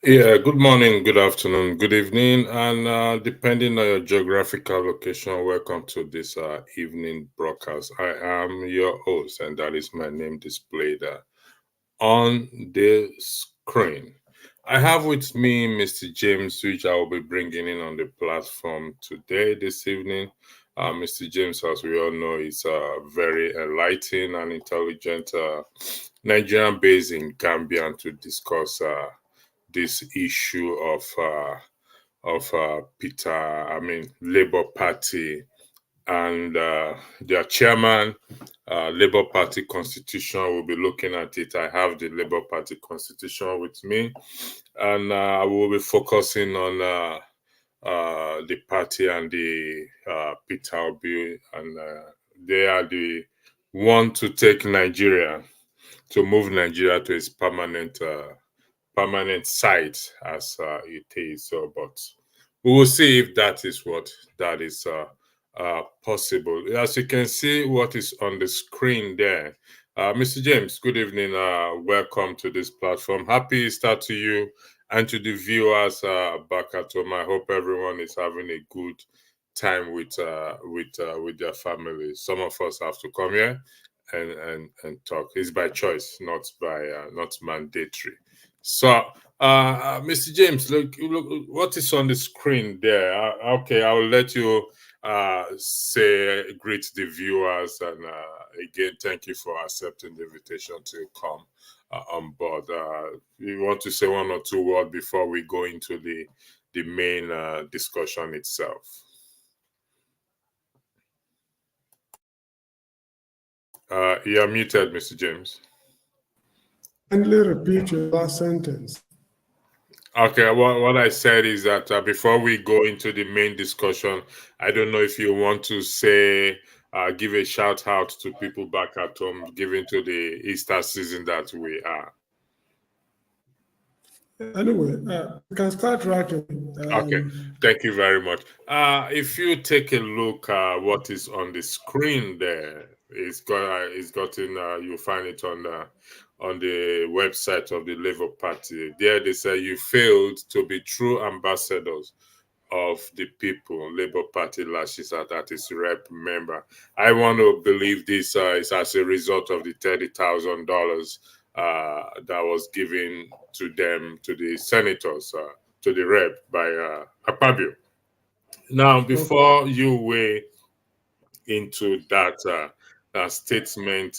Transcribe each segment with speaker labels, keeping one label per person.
Speaker 1: Yeah, good morning, good afternoon, good evening, and depending on your geographical location, welcome to this evening broadcast. I am your host, and that is my name displayed on the screen. I have with me Mr. James, which I will be bringing in on the platform today, this evening. Mr. James, as we all know, is very enlightening and intelligent Nigerian based in Gambia to discuss this issue of Peter, Labour Party and their chairman, Labour Party Constitution. We'll be looking at it. I have the Labour Party Constitution with me, and I will be focusing on the party and the Peter Obi, and they are the one to take Nigeria, to move Nigeria to its permanent site as it is. So, but we will see if that is possible. As you can see, what is on the screen there. Mr. James, good evening. Welcome to this platform. Happy Easter to you and to the viewers back at home. I hope everyone is having a good time with their families. Some of us have to come here and talk. It's by choice, not mandatory. So, Mr. James, look, what is on the screen there? Okay, I will let you greet the viewers, and again, thank you for accepting the invitation to come on board. You want to say one or two words before we go into the main discussion itself? You're muted, Mr. James.
Speaker 2: Kindly repeat your last sentence.
Speaker 1: Okay, what I said is that before we go into the main discussion, I don't know if you want to say, give a shout out to people back at home, given to the Easter season that we are.
Speaker 2: Anyway, we can start right away.
Speaker 1: Okay, thank you very much. If you take a look at what is on the screen there, you'll find it on the website of the Labour Party. There they say you failed to be true ambassadors of the people. Labour Party lashes out at its rep member. I want to believe this is as a result of the $30,000 that was given to them, to the senators, to the rep by Akpabio. Now, before you weigh into that statement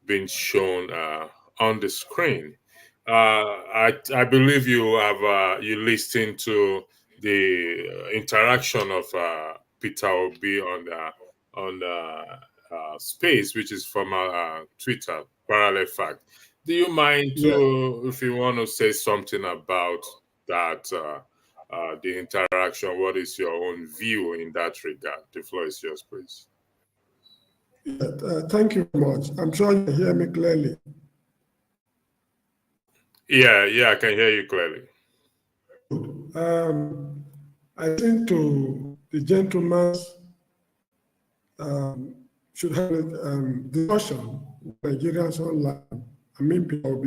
Speaker 1: being shown on the screen, I believe you have you listened to the interaction of Peter Obi on space, which is from Twitter, ParallelFacts. Do you mind if you want to say something about that, the interaction? What is your own view in that regard? The floor is yours, please.
Speaker 2: Thank you very much. I'm sure you hear me clearly.
Speaker 1: Yeah, I can hear you clearly.
Speaker 2: I think to the gentleman's should have a discussion with Nigerians online. I mean, POB.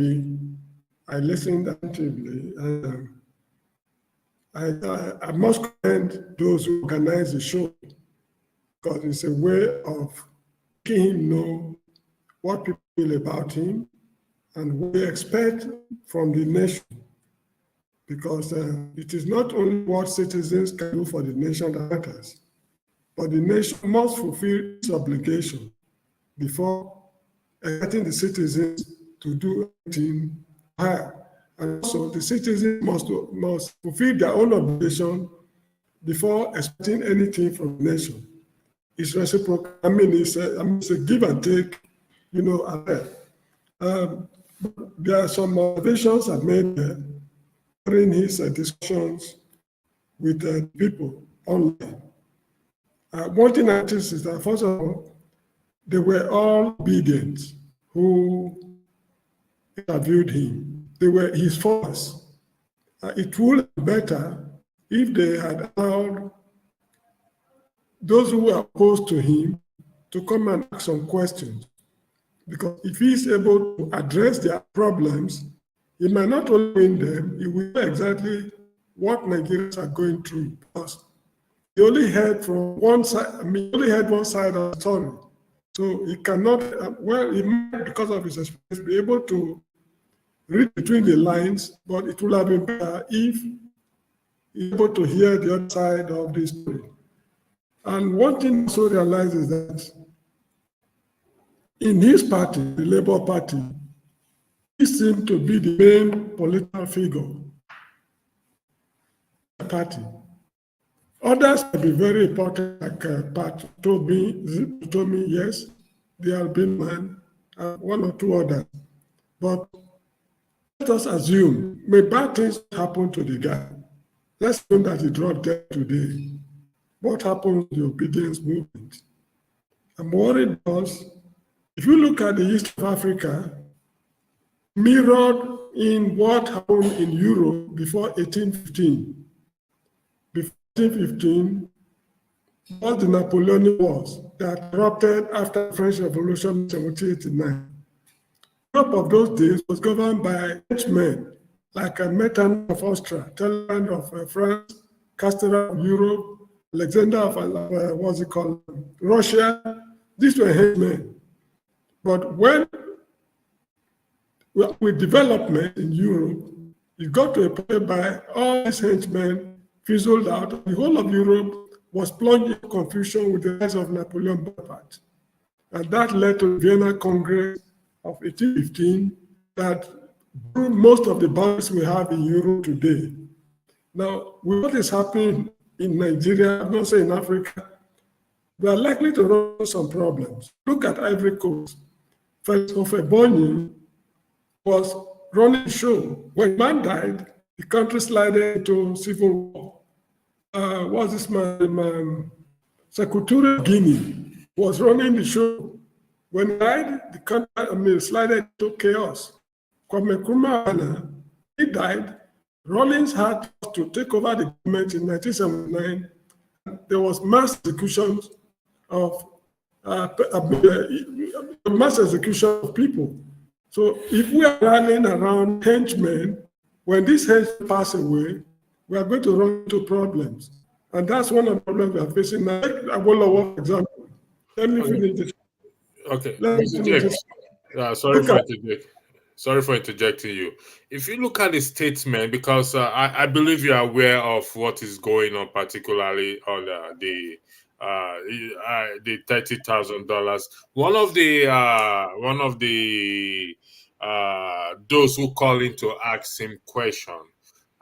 Speaker 2: I listened actively, and I must commend those who organize the show, because it's a way of making him know what people feel about him and what they expect from the nation. Because it is not only what citizens can do for the nation that matters, but the nation must fulfill its obligation before expecting the citizens to do anything higher. And also, the citizens must fulfill their own obligation before expecting anything from the nation. It's reciprocal. It's a give and take, there are some observations I've made during his discussions with people online. One thing I noticed is that, first of all, they were all obedient who interviewed him. They were his followers. It would be better if they had allowed those who were opposed to him to come and ask some questions. Because if he's able to address their problems, He might not only win them, he will know exactly what Nigerians are going through because he only heard from one side, he only heard one side of the story. So he cannot, well, he might, because of his experience, be able to read between the lines, but it would have been better if he's able to hear the other side of the story. And one thing I also realize is that in his party, the Labour Party, he seemed to be the main political figure of the party. Others may be very important, like Pat told me, yes, there have been one or two others. But let us assume, may bad things happen to the guy. Let's assume that he dropped dead today. What happens to the obedience movement? I'm worried because if you look at the East of Africa, mirrored in what happened in Europe before 1815. Before 1815 was the Napoleonic Wars that erupted after the French Revolution in 1789. Europe of those days was governed by henchmen like Metternich of Austria, Talleyrand of France, Castella of Europe, Alexander of what's it called, Russia. These were henchmen. But when with development in Europe, it got to a point by all these henchmen fizzled out. The whole of Europe was plunged in confusion with the rise of Napoleon Bonaparte. And that led to the Vienna Congress of 1815 that drew most of the boundaries we have in Europe today. Now, with what is happening in Nigeria, I'm not saying in Africa, we are likely to run into some problems. Look at Ivory Coast. Felix Houphouët-Boigny was running the show. When man died, the country slided into civil war. What's this man? Secretary of Guinea was running the show. When he died, the country slided into chaos. Kwame Nkrumah, he died. Rawlings had to take over the government in 1979. There was mass executions of people. So if we are running around henchmen, when these henchmen pass away, we are going to run into problems. And that's one of the problems we are facing now. Awolowo, for example. Let me finish this.
Speaker 1: Okay,
Speaker 2: Let me
Speaker 1: Mr.
Speaker 2: finish
Speaker 1: Jake,
Speaker 2: this.
Speaker 1: sorry for interjecting you. If you look at the statement, because I believe you are aware of what is going on, particularly on the $30,000. One of the those who call in to ask him question,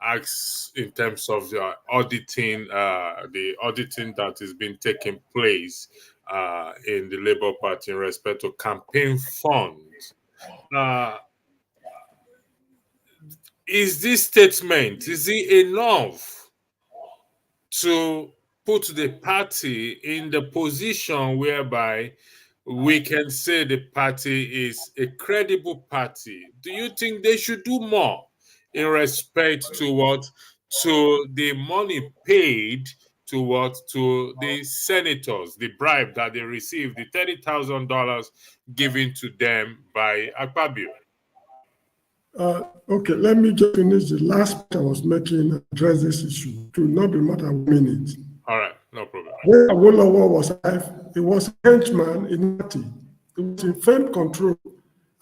Speaker 1: asks in terms of the auditing that is being taking place in the Labour Party in respect to campaign funds. Is this statement, is it enough to put the party in the position whereby we can say the party is a credible party? Do you think they should do more in respect to the money paid to the senators, the bribe that they received, the $30,000 given to them by Akpabio?
Speaker 2: Okay, let me just finish the last point I was making and address this issue. It will not be more than 1 minute.
Speaker 1: All right, no problem.
Speaker 2: When Awolowo was alive, he was a henchman in party. He was in firm control,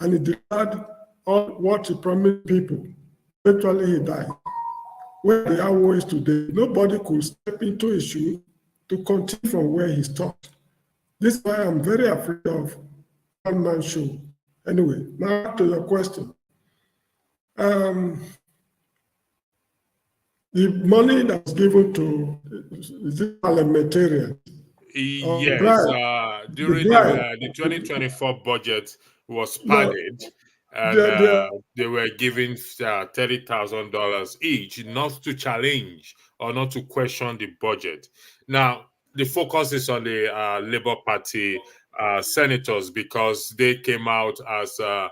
Speaker 2: and he delivered all what he promised people. Eventually, he died. Where the Awo is today, nobody could step into his shoes to continue from where he stopped. This is why I'm very afraid of one-man show. Anyway, now to your question. The money that was given to the parliamentarians.
Speaker 1: Yes, during the 2024 budget was padded, and they were given $30,000 each, not to challenge or not to question the budget. Now, the focus is on the Labour Party senators because they came out as a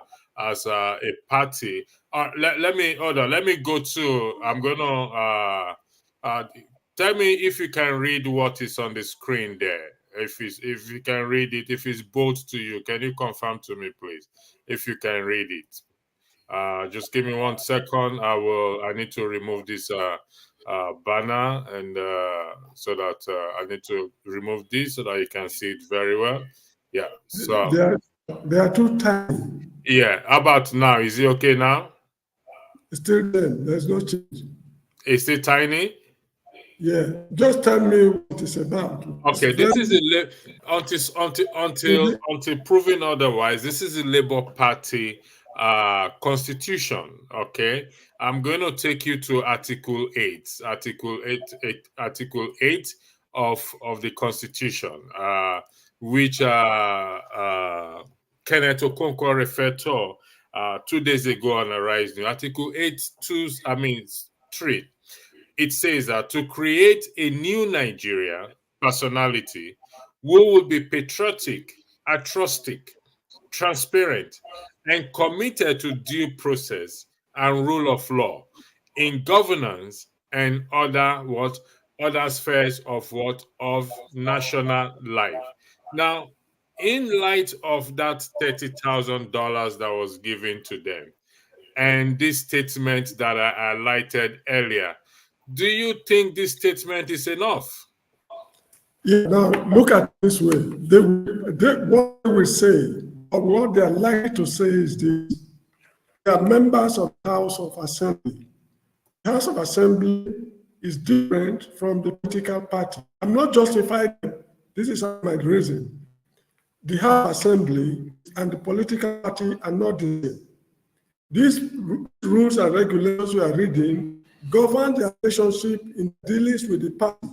Speaker 1: party. Let me hold on. Let me go to. I'm gonna. Tell me if you can read what is on the screen there. If you can read it, if it's bold to you, can you confirm to me, please? If you can read it. Just give me 1 second. I need to remove this banner, and so that I need to remove this so that you can see it very well. Yeah. So
Speaker 2: they are too tiny.
Speaker 1: yeah. How about now? Is it okay now?
Speaker 2: It's still there. There's no change.
Speaker 1: Is it tiny?
Speaker 2: Yeah. Just tell me what it's about.
Speaker 1: Okay, this is until proven otherwise. This is the Labour Party constitution. Okay, I'm going to take you to Article 8, Article 8 of the Constitution, which Kenneth Okonkwo referred to 2 days ago on Arise New. Article 8, 3. It says that to create a new Nigeria personality who will be patriotic, altruistic, transparent, and committed to due process and rule of law in governance and other spheres of national life. Now, in light of that $30,000 that was given to them, and this statement that I highlighted earlier, do you think this statement is enough?
Speaker 2: Yeah, now look at it this way. What they will say, or what they are likely to say is this. They are members of the House of Assembly. The House of Assembly is different from the political party. I'm not justifying it. This is my reason. The House of Assembly and the political party are not the same. These rules and regulations we are reading govern the relationship in dealings with the party.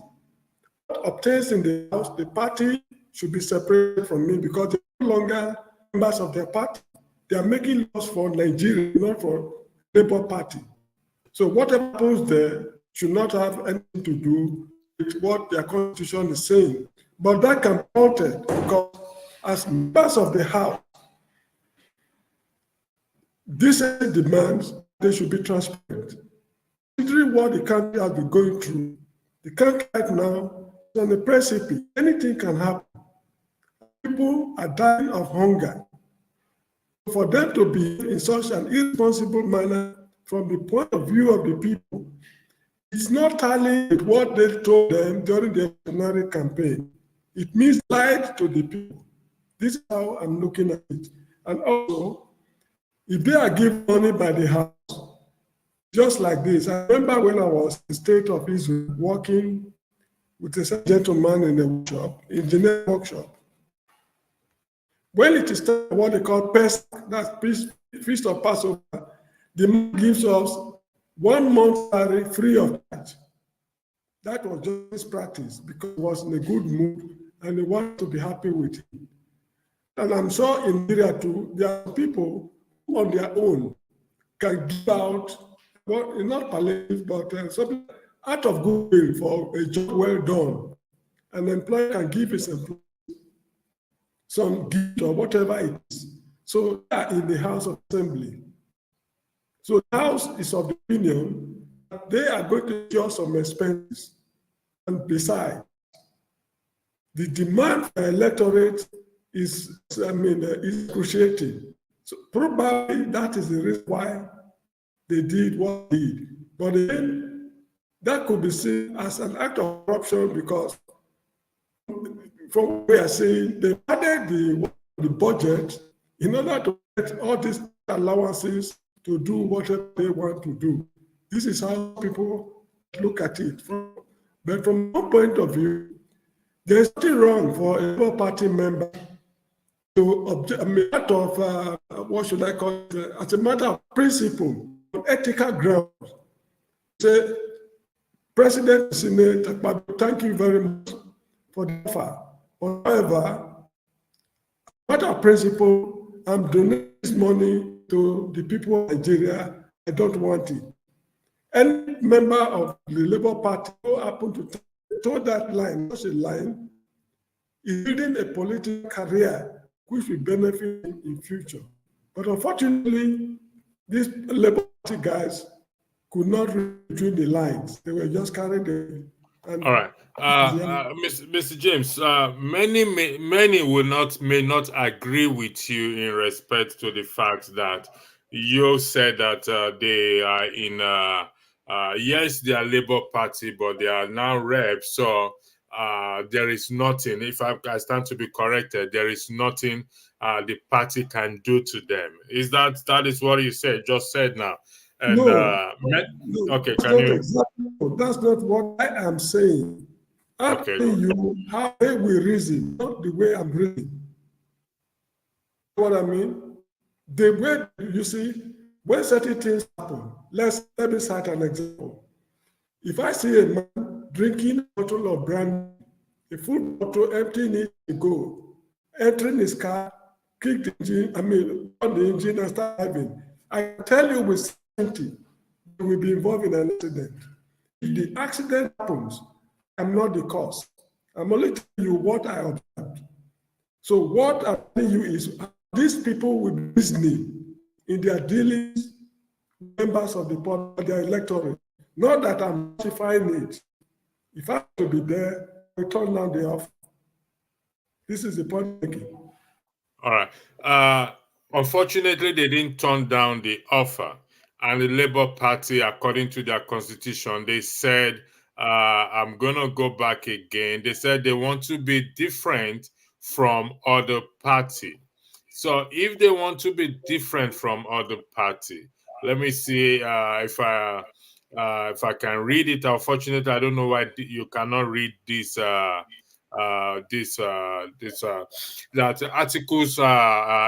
Speaker 2: What obtains in the House, the party should be separated from me because they're no longer members of their party. They are making laws for Nigeria, not for Labour Party. So whatever happens there should not have anything to do with what their constitution is saying. But that can be altered because as members of the House, this demands they should be transparent. Considering what the country has been going through, the country right now is on the precipice. Anything can happen. People are dying of hunger. For them to be in such an irresponsible manner from the point of view of the people, it's not tallying with what they told them during the primary campaign. It means lied to the people. This is how I'm looking at it. And also, if they are given money by the House, just like this, I remember when I was in the state of Israel working with a gentleman in a workshop, engineering workshop. When it is time what they call Pesach, that's Feast of Passover, the man gives us 1 month salary free of charge. That was just his practice because he was in a good mood and he wanted to be happy with it. And I'm sure in Nigeria too, there are people who on their own can give out, well, not palliative, but something out of goodwill for a job well done. An employer can give his employee some gift or whatever it is. So they are in the House of Assembly. So the House is of the opinion that they are going to show some expenses. And besides, the demand for electorate is appreciated. So probably that is the reason why they did what they did. But then that could be seen as an act of corruption because from what we are saying, they added the budget in order to get all these allowances to do whatever they want to do. This is how people look at it. But from one point of view, there's nothing wrong for a Labour Party member to object, matter of, what should I call it, as a matter of principle, on ethical grounds. Say, President, Senate, thank you very much for the offer. However, matter of principle, I'm donating this money to the people of Nigeria. I don't want it. Any member of the Labour Party who happen to toe that line, such a line, is building a political career which will benefit in future. But unfortunately, these Labour Party guys could not read between the lines. They were just carrying the.
Speaker 1: All right, Mr. James. Many may not agree with you in respect to the fact that you said that they are in, yes, they are Labour Party, but they are now reps. So there is nothing, if I stand to be corrected, there is nothing the party can do to them. That is what you just said now? And
Speaker 2: No,
Speaker 1: okay,
Speaker 2: that's
Speaker 1: can
Speaker 2: not
Speaker 1: you?
Speaker 2: exactly. That's not what I am saying. I'm
Speaker 1: Okay.
Speaker 2: telling you how they will reason, not the way I'm reasoning. What I mean? The way you see, when certain things happen, let me cite an example. If I see a man drinking a bottle of brandy, a full bottle, emptying it to go, entering his car, kick the engine, on the engine and start driving, I can tell you with certainty, he will be involved in an accident. If the accident happens, I'm not the cause. I'm only telling you what I observed. So what I'm telling you is these people will be reasoning in their dealings with members of the public, their electorate. Not that I'm justifying it. If I have to be there, I turn down the offer. This is the point I'm making.
Speaker 1: All right. Unfortunately, they didn't turn down the offer. And the Labour Party, according to their constitution, they said, I'm going to go back again. They said they want to be different from other party. So if they want to be different from other party, let me see if I can read it. Unfortunately, I don't know why you cannot read this that articles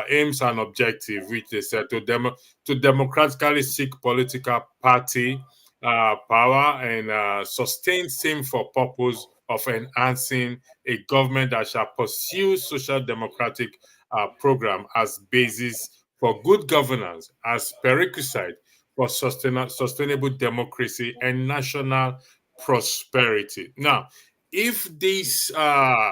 Speaker 1: aims and objective, which they said to democratically seek political party power and sustain same for purpose of enhancing a government that shall pursue social democratic program as basis for good governance, as prerequisite for sustainable democracy and national prosperity. Now, if these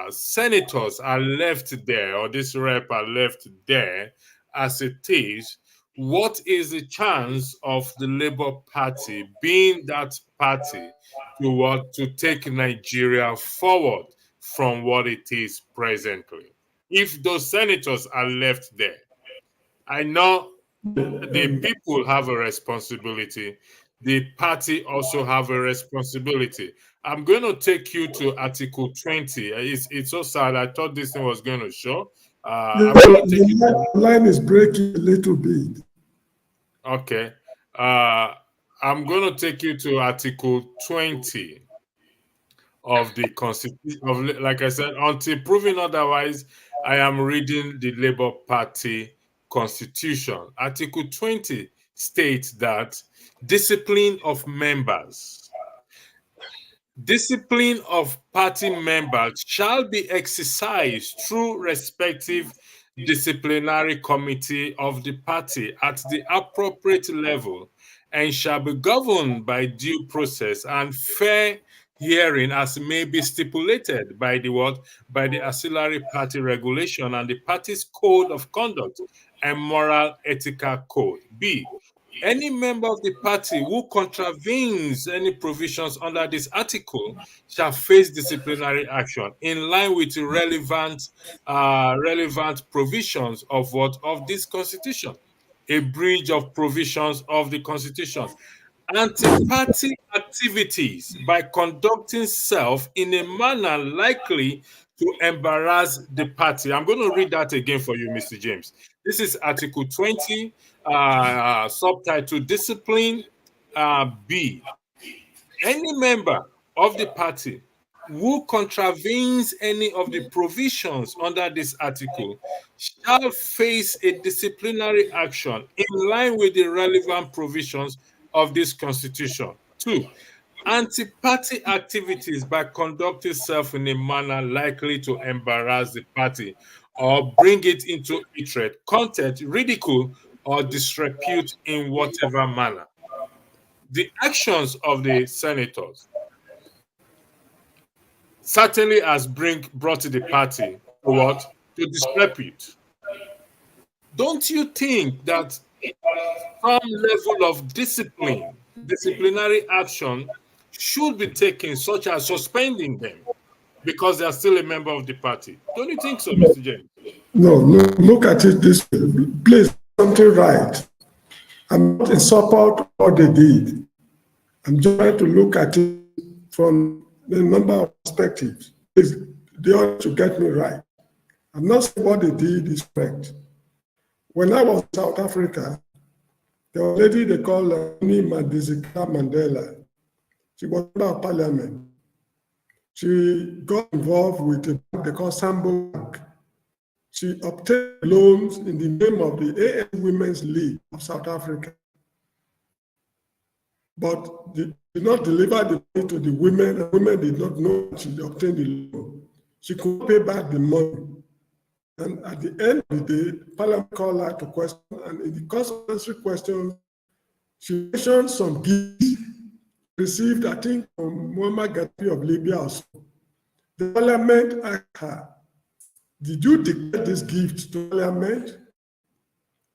Speaker 1: senators are left there, or this rep are left there as it is, what is the chance of the Labour Party being that party to take Nigeria forward from what it is presently? If those senators are left there, I know the people have a responsibility. The party also have a responsibility. I'm going to take you to Article 20. It's so sad. I thought this thing was going to show. I'm going to take you to.
Speaker 2: The line is breaking a little bit.
Speaker 1: Okay. I'm going to take you to Article 20 of the Constitution. Like I said, until proven otherwise, I am reading the Labour Party Constitution. Article 20 states that discipline of members, discipline of party members shall be exercised through respective disciplinary committee of the party at the appropriate level and shall be governed by due process and fair hearing as may be stipulated by the what by the ancillary party regulation and the party's code of conduct and moral ethical code. B, any member of the party who contravenes any provisions under this article shall face disciplinary action in line with the relevant provisions of what of this constitution. A breach of provisions of the constitution. Anti-party activities by conducting self in a manner likely to embarrass the party. I'm going to read that again for you, Mr. James. This is Article 20, subtitle Discipline B. Any member of the party who contravenes any of the provisions under this article shall face a disciplinary action in line with the relevant provisions of this constitution. 2, anti-party activities by conducting self in a manner likely to embarrass the party or bring it into hatred, contempt, ridicule, or disrepute in whatever manner. The actions of the senators certainly has brought the party to what? To disrepute. Don't you think that some level of disciplinary action should be taken, such as suspending them because they are still a member of the party? Don't you think so, Mr. James?
Speaker 2: No, look at it this way. Please, something right. I'm not in support of what they did. I'm trying to look at it from the number of perspectives. They ought to get me right. I'm not saying what they did is correct. When I was in South Africa, there was a lady they called Winnie Madikizela Mandela. She was member of parliament. She got involved with a bank they call Sambo Bank. She obtained loans in the name of the ANC Women's League of South Africa. But they did not deliver the money to the women. The women did not know that she obtained the loan. She could pay back the money. And at the end of the day, Parliament called her to question, and in the course of answering questions, she mentioned some gifts received, I think, from Muammar Gaddafi of Libya also. The Parliament asked her, did you declare this gift to Parliament?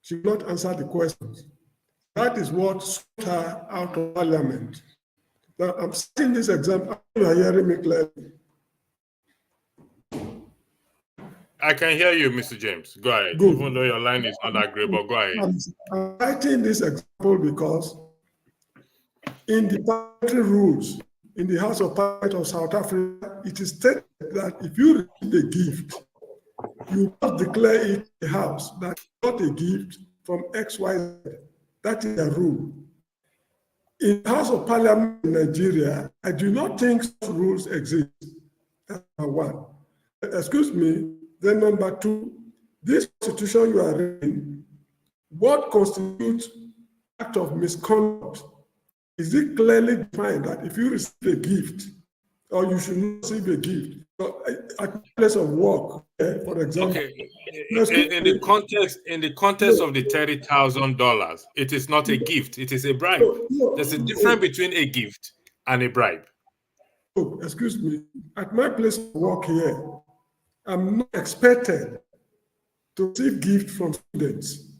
Speaker 2: She did not answer the questions. That is what swept her out of Parliament. Now, I'm setting this example. You are hearing me clearly.
Speaker 1: I can hear you, Mr. James. Go ahead.
Speaker 2: Good.
Speaker 1: Even though your line is not that great, but go ahead.
Speaker 2: I'm citing this example because in the parliamentary rules, in the House of Parliament of South Africa, it is stated that if you receive a gift, you must declare it in the House that it's not a gift from XYZ. That is a rule. In the House of Parliament in Nigeria, I do not think such rules exist. That's number one. Excuse me. Then number two, this constitution you are reading, what constitutes act of misconduct? Is it clearly defined that if you receive a gift, or you should not receive a gift, at the place of work, for example?
Speaker 1: Okay. In the context of the $30,000, it is not a gift; it is a bribe. There's a difference between a gift and a bribe.
Speaker 2: Oh, excuse me. At my place of work here, I'm not expected to receive gift from students.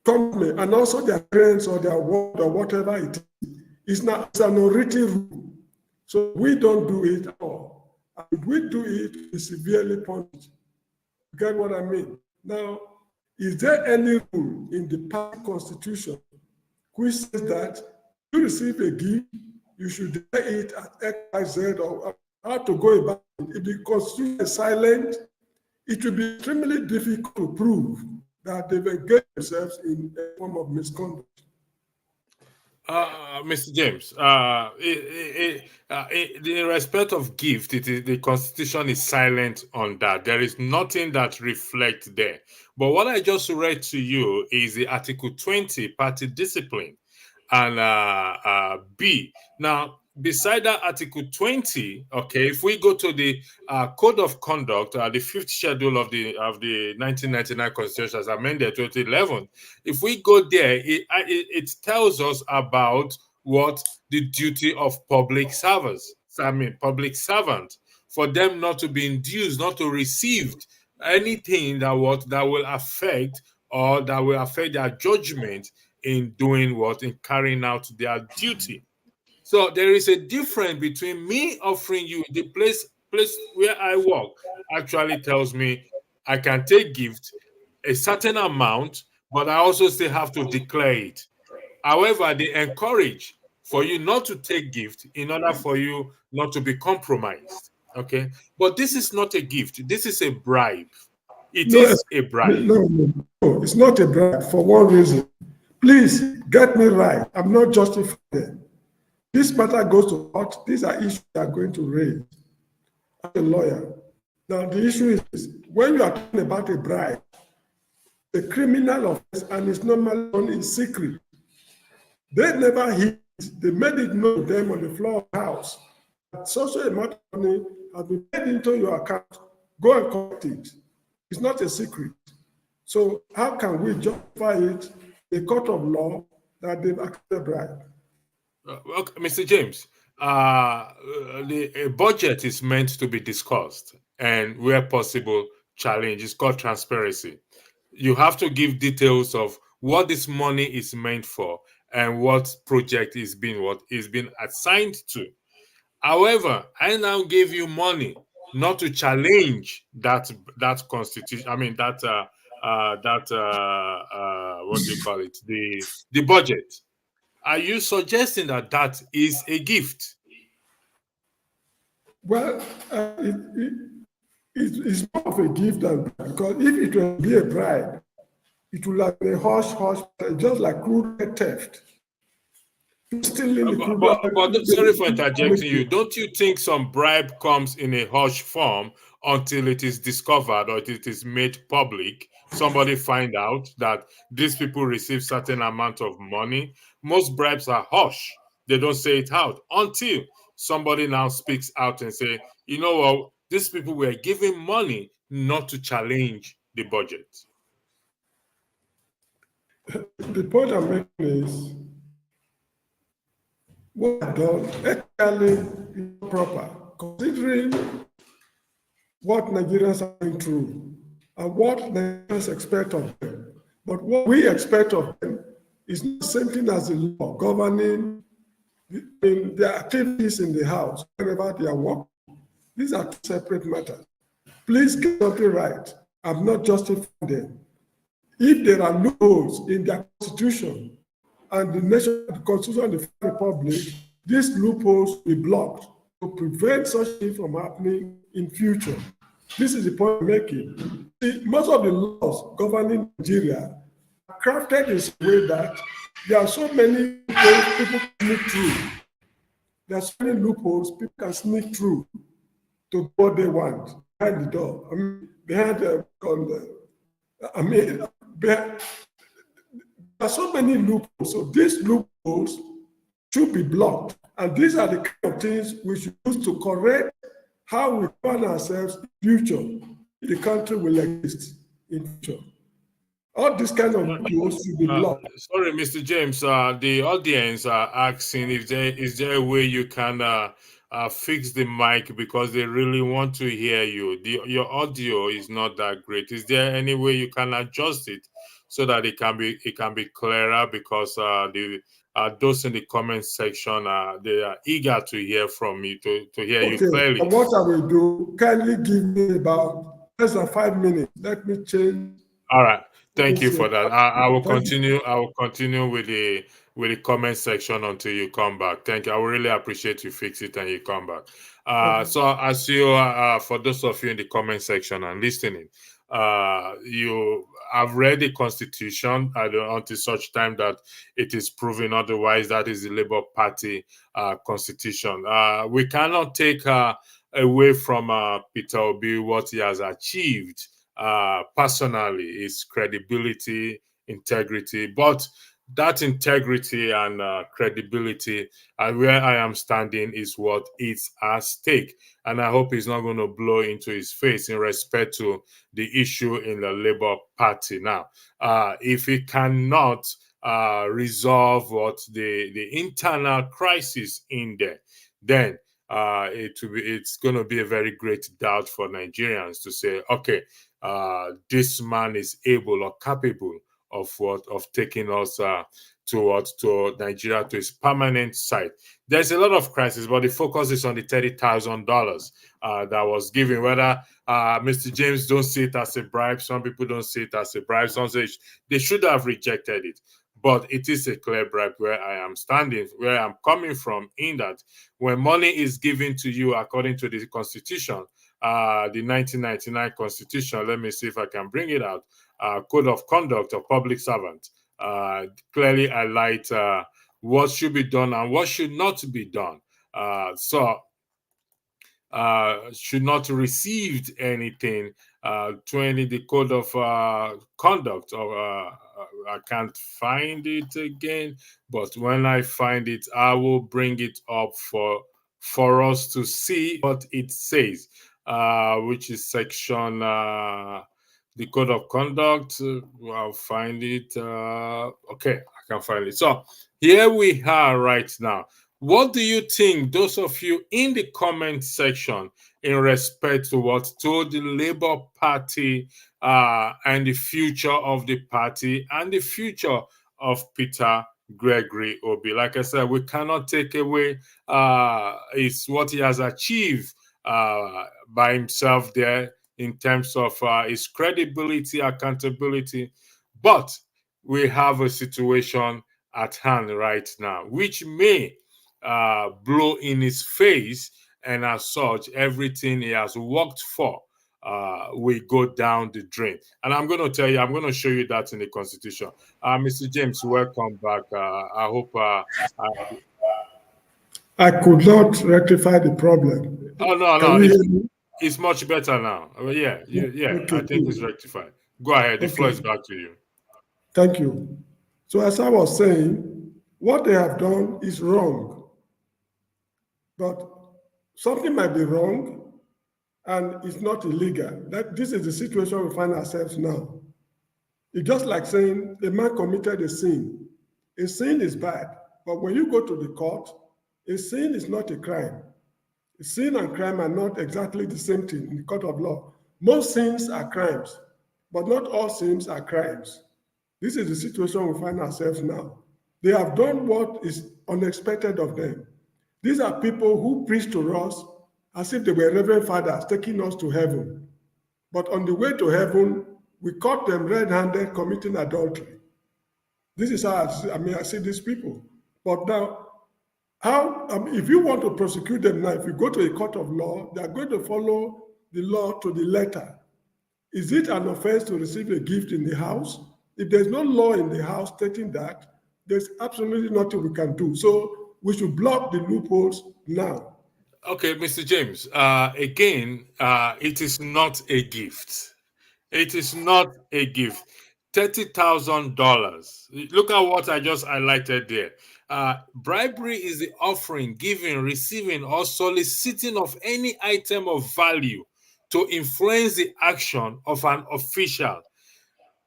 Speaker 2: Company and also their parents or their ward or whatever it is. It's an unwritten rule. So we don't do it at all. And if we do it, we severely punished. You get what I mean? Now, is there any rule in the party constitution which says that if you receive a gift, you should declare it at XYZ or how to go about it? If the constitution is silent, it will be extremely difficult to prove that they've engaged themselves in a form of misconduct.
Speaker 1: Mr. James, in respect of gift, the Constitution is silent on that. There is nothing that reflects there. But what I just read to you is the Article 20, party discipline, and B. Now, beside that Article 20, okay, if we go to the Code of Conduct, the fifth schedule of the 1999 Constitution as amended 2011, if we go there, it tells us about what the duty of public servants, public servant, for them not to be induced, not to receive anything that will affect or that will affect their judgment in doing what, in carrying out their duty. So there is a difference between me offering you the place where I work actually tells me I can take gift a certain amount, but I also still have to declare it. However, they encourage for you not to take gift in order for you not to be compromised. Okay, but this is not a gift. This is a bribe. It is a bribe.
Speaker 2: No, it's not a bribe for one reason. Please get me right. I'm not justifying. This matter goes to court. These are issues that are going to raise as a lawyer. Now, the issue is when you are talking about a bribe, a criminal offense, and it's normally done in secret. They never hid it. They made it known to them on the floor of the house. Such a amount of money has been paid into your account. Go and collect it. It's not a secret. So how can we justify it in a court of law that they've accepted a bribe?
Speaker 1: Okay, Mr. James, a budget is meant to be discussed and where possible challenge. It's called transparency. You have to give details of what this money is meant for and what project is being assigned to. However, I now give you money not to challenge that constitution. I mean that what do you call it, the budget. Are you suggesting that that is a gift?
Speaker 2: Well, it's more of a gift than bribe, because if it will be a bribe, it will have a hush hush, just like crude oil theft. Stealing the crude oil.
Speaker 1: But sorry for interjecting you. Don't you think some bribe comes in a hush form until it is discovered or it is made public? Somebody find out that these people receive certain amount of money. Most bribes are hush. They don't say it out until somebody now speaks out and say, you know what, these people were giving money not to challenge the budget.
Speaker 2: The point I'm making is, what I've done ethically proper, considering what Nigerians are going through and what Nigerians expect of them. But what we expect of them is not the same thing as the law governing their activities in the house, wherever they are working. These are two separate matters. Please get something right. I'm not justifying them. If there are loopholes in their constitution and the constitution of the Republic, these loopholes will be blocked to prevent such things from happening in future. This is the point I'm making. See, most of the laws governing Nigeria are crafted in such a way that there are so many ways people can sneak through. There are so many loopholes people can sneak through to what they want behind the door. I mean, there are so many loopholes. So these loopholes should be blocked. And these are the kind of things we should use to correct how we plan ourselves in future. The country will exist in future. All these kind of loopholes should be blocked.
Speaker 1: Sorry, Mr. James. The audience are asking if is there a way you can fix the mic, because they really want to hear you. Your audio is not that great. Is there any way you can adjust it so that it can be clearer? Because those in the comment section they are eager to hear from you, to hear you clearly.
Speaker 2: And what I will do, kindly give me about less than 5 minutes. Let me change.
Speaker 1: All right. Thank you for that. I will continue. I will continue with the comment section until you come back. Thank you. I will really appreciate you fix it and you come back. So as you for those of you in the comment section and listening, you have read the Constitution until such time that it is proven otherwise. That is the Labour Party Constitution. We cannot take away from Peter Obi what he has achieved. Personally, his credibility, integrity, but that integrity and credibility where I am standing is what is at stake, and I hope he's not going to blow into his face in respect to the issue in the Labour Party. Now, if he cannot resolve the internal crisis in there, then it's going to be a very great doubt for Nigerians to say, okay, this man is able or capable of taking us to Nigeria, to his permanent site. There's a lot of crisis, but the focus is on the $30,000 that was given. Whether Mr. James don't see it as a bribe, some people don't see it as a bribe. Some say they should have rejected it. But it is a clear bribe where I am standing, where I'm coming from, in that when money is given to you according to the Constitution, the 1999 Constitution, let me see if I can bring it out, Code of Conduct of Public Servant, clearly highlight what should be done and what should not be done. Should not received anything. The Code of Conduct of I can't find it again, but when I find it, I will bring it up for us to see what it says, which is section the Code of Conduct. I'll find it. Okay, I can find it. So here we are right now. What do you think, those of you in the comment section, in respect to the Labour Party and the future of the party and the future of Peter Gregory Obi? Like I said, we cannot take away what he has achieved by himself there. in terms of its credibility, accountability. But we have a situation at hand right now, which may blow in his face, and as such, everything he has worked for will go down the drain. And I'm going to tell you, I'm going to show you that in the Constitution. Mr. James, welcome back. I hope.
Speaker 2: I could not rectify the problem.
Speaker 1: Oh no,
Speaker 2: Can
Speaker 1: no,
Speaker 2: you hear me?
Speaker 1: it's much better now. Yeah,
Speaker 2: Okay,
Speaker 1: I think it's
Speaker 2: good.
Speaker 1: rectified. Go ahead. The floor
Speaker 2: Okay,
Speaker 1: is back to you.
Speaker 2: thank you. So as I was saying, what they have done is wrong, but something might be wrong and it's not illegal. That this is the situation we find ourselves now. It's just like saying a man committed a sin. A sin is bad, but when you go to the court, a sin is not a crime. Sin and crime are not exactly the same thing in the court of law. Most sins are crimes, but not all sins are crimes. This is the situation we find ourselves now. They have done what is unexpected of them. These are people who preach to us as if they were Reverend Fathers taking us to heaven. But on the way to heaven, we caught them red-handed committing adultery. This is how I see these people. But now, if you want to prosecute them now, if you go to a court of law, they are going to follow the law to the letter. Is it an offense to receive a gift in the house? If there's no law in the house stating that, there's absolutely nothing we can do. So we should block the loopholes now.
Speaker 1: Okay, Mr. James. Again, it is not a gift. It is not a gift. $30,000. Look at what I just highlighted there. Bribery is the offering, giving, receiving, or soliciting of any item of value to influence the action of an official.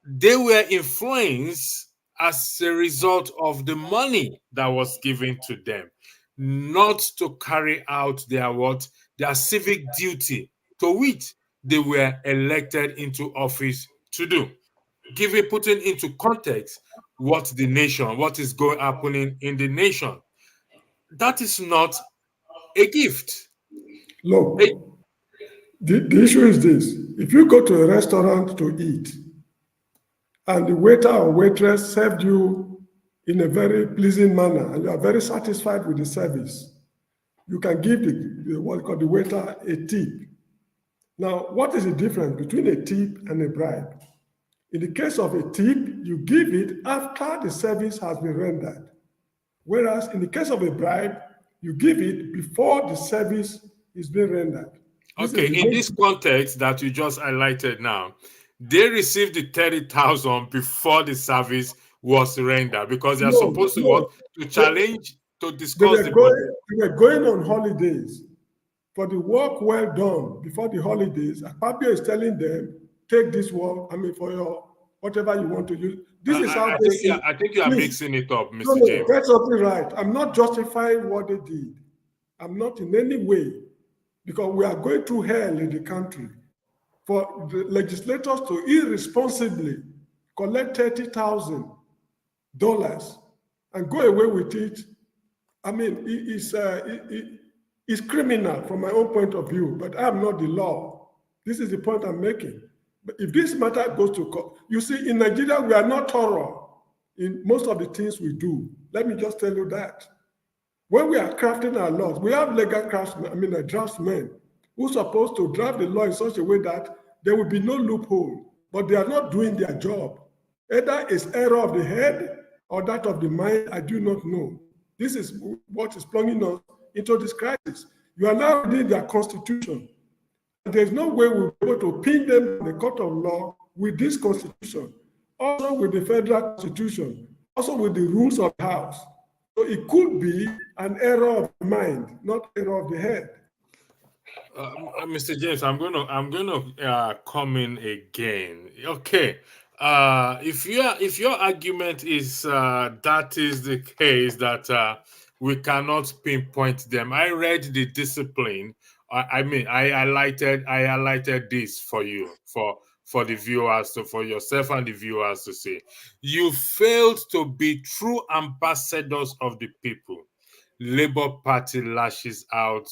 Speaker 1: They were influenced as a result of the money that was given to them, not to carry out their civic duty to which they were elected into office to do. Putting into context what is going happening in the nation. That is not a gift.
Speaker 2: Look, the issue is this. If you go to a restaurant to eat, and the waiter or waitress served you in a very pleasing manner, and you are very satisfied with the service, you can give what you call the waiter a tip. Now, what is the difference between a tip and a bribe? In the case of a tip, you give it after the service has been rendered. Whereas in the case of a bribe, you give it before the service is being rendered.
Speaker 1: Okay, in this context that you just highlighted now, they received the 30,000 before the service was rendered because they are supposed to challenge, to discuss the budget.
Speaker 2: They were going on holidays. For the work well done before the holidays, Akpabio is telling them, take this work, for your whatever you want to use. This is how they see.
Speaker 1: I think you are mixing it up, Mr.
Speaker 2: No,
Speaker 1: James.
Speaker 2: get something right. I'm not justifying what they did. I'm not in any way, because we are going through hell in the country. For the legislators to irresponsibly collect $30,000 and go away with it, it's criminal from my own point of view, but I'm not the law. This is the point I'm making. But if this matter goes to court, you see, in Nigeria, we are not thorough in most of the things we do. Let me just tell you that. When we are crafting our laws, we have legal craftsmen, draftsmen, who are supposed to draft the law in such a way that there will be no loophole, but they are not doing their job. Either it's error of the head or that of the mind, I do not know. This is what is plunging us into this crisis. You are now reading their constitution. There's no way we'll be able to pin them in the court of law with this constitution, also with the federal constitution, also with the rules of the house. So it could be an error of the mind, not error of the head.
Speaker 1: Mr. James, I'm gonna come in again. Okay. If your argument is that is the case, that we cannot pinpoint them. I read the discipline. I highlighted this for you, for the viewers, for yourself and the viewers to see. You failed to be true ambassadors of the people. Labour Party lashes out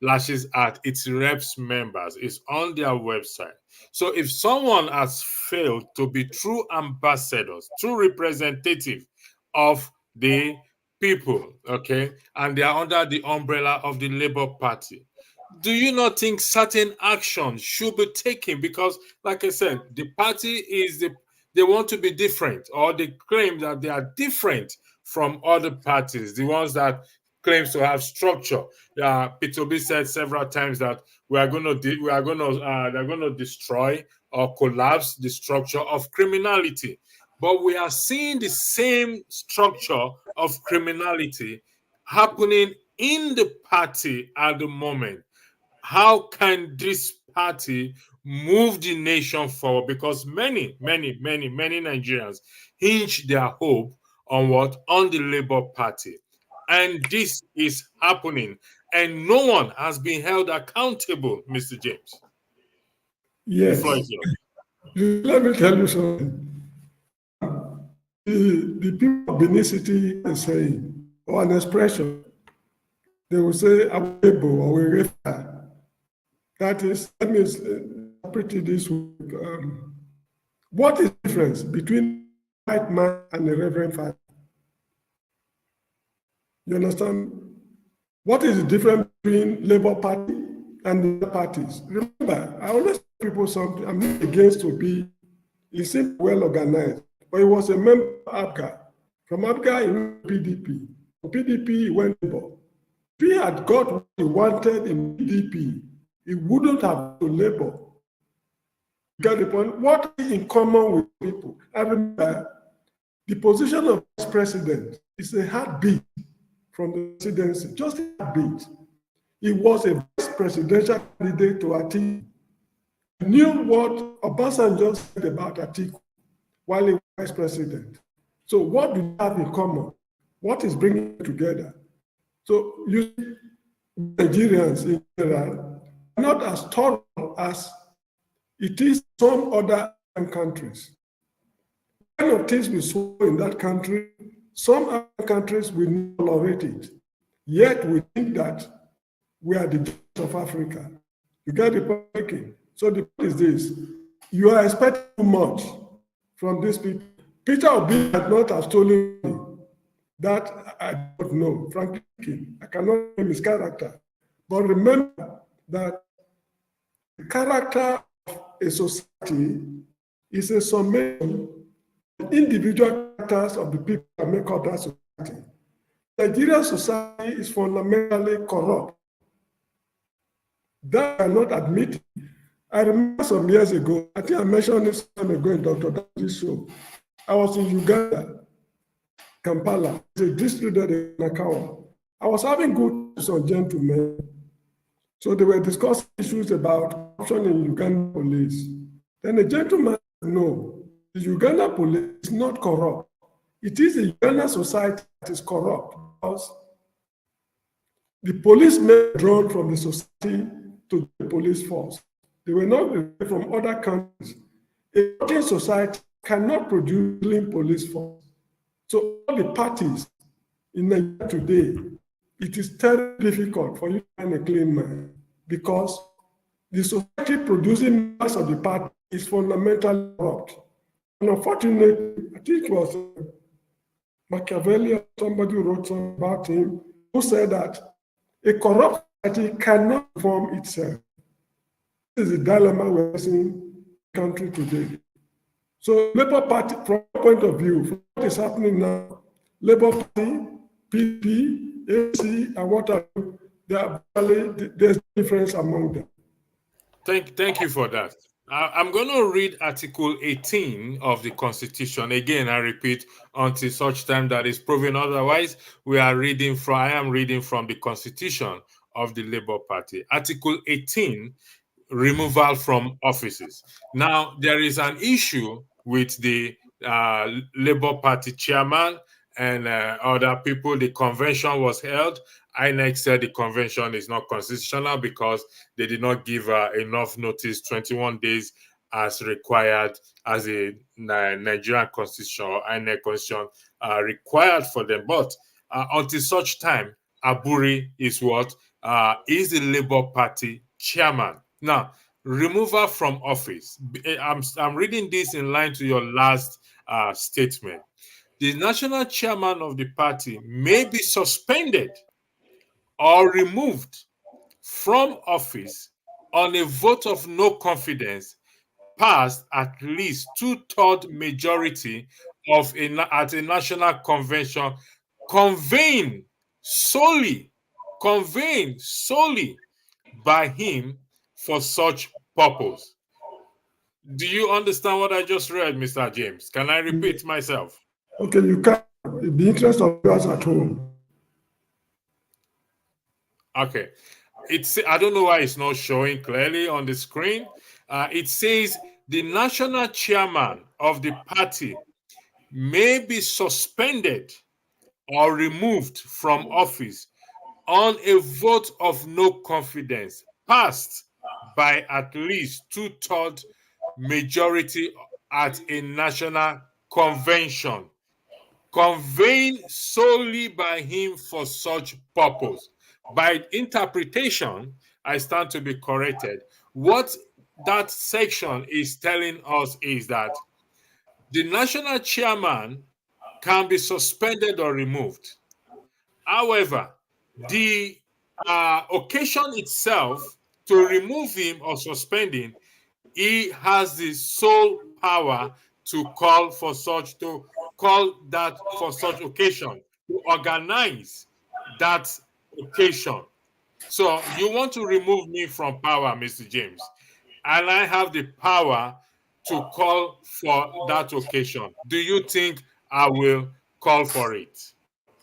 Speaker 1: lashes at its reps members. It's on their website. So if someone has failed to be true ambassadors, true representative of the people, okay, and they are under the umbrella of the Labour Party, do you not think certain action should be taken? Because, like I said, the party they want to be different, or they claim that they are different from other parties, the ones that claims to have structure. Peter Obi said several times that they're going to destroy or collapse the structure of criminality. But we are seeing the same structure of criminality happening in the party at the moment. How can this party move the nation forward? Because many Nigerians hinge their hope on what? On the Labour Party. And this is happening. And no one has been held accountable, Mr. James. The floor
Speaker 2: Yes.
Speaker 1: is yours.
Speaker 2: Let me tell you something. The people of Benin City are saying, or an expression, they will say, "Awebo or Werefa." That is, let me interpret it this way. What is the difference between a white man and a reverend father? You understand? What is the difference between Labour Party and the other parties? Remember, I always tell people something. I'm not against Obi. He seemed well organized, but he was a member of ABGA. From ABGA, he went to PDP. From PDP, he went to Labour. If he had got what he wanted in PDP, he wouldn't have to Labour. You get the point? What is in common with people? I remember the position of vice president is a heartbeat from the presidency, just a heartbeat. He was a vice presidential candidate to Atiku. He knew what Obasanjo said about Atiku while he was vice president. So what do they have in common? What is bringing them together? So you Nigerians in general are not as thorough as it is some other countries. Kind of things we saw in that country, some other countries will not tolerate it. Yet we think that we are the giants of Africa. You get the point? So the point is this: you are expecting too much from these people. Peter Obi had not have stolen money. That I don't know, frankly speaking. I cannot name his character. But remember that the character of a society is a summation of individual characters of the people that make up that society. Nigerian society is fundamentally corrupt. That I cannot admit. I remember some years ago, I think I mentioned this time ago in Dr. Davi's show. I was in Uganda, Kampala, the district in Nakawa. I was having good with some gentlemen. So they were discussing issues about corruption in Uganda police. Then the gentleman said, no, the Uganda police is not corrupt. It is the Uganda society that is corrupt because the policemen drawn from the society to the police force. They were not from other countries. A working society cannot produce clean police force. So all the parties in Nigeria today, it is terribly difficult for you to find a clean man because the society producing members of the party is fundamentally corrupt. And unfortunately, I think it was Machiavelli or somebody who wrote something about him who said that a corrupt society cannot form itself. This is the dilemma we're facing in the country today. So Labour Party, from my point of view, from what is happening now, Labour Party, PP, AC, and what have you, there's a difference among them.
Speaker 1: Thank you for that. I'm going to read Article 18 of the Constitution. Again, I repeat, until such time that is proven otherwise, I am reading from the Constitution of the Labour Party. Article 18, removal from offices. Now, there is an issue with the Labour Party chairman and other people. The convention was held. INEC said the convention is not constitutional because they did not give enough notice, 21 days as required, as a Nigerian constitution or INEC constitution required for them. But until such time, Aburi is what? is the Labour Party chairman. Now, removal from office. I'm reading this in line to your last statement. The national chairman of the party may be suspended or removed from office on a vote of no confidence passed at least two-thirds majority at a national convention convened solely by him for such purpose. Do you understand what I just read, Mr. James? Can I repeat myself?
Speaker 2: Okay, you can. In the interest of us at home.
Speaker 1: Okay. I don't know why it's not showing clearly on the screen. It says the national chairman of the party may be suspended or removed from office on a vote of no confidence passed by at least two-thirds majority at a national convention, convened solely by him for such purpose. By interpretation, I stand to be corrected. What that section is telling us is that the national chairman can be suspended or removed. However, the occasion itself to remove him or suspend him, he has the sole power to call that for such occasion, to organize that occasion. So you want to remove me from power, Mr. James, and I have the power to call for that occasion. Do you think I will call for it?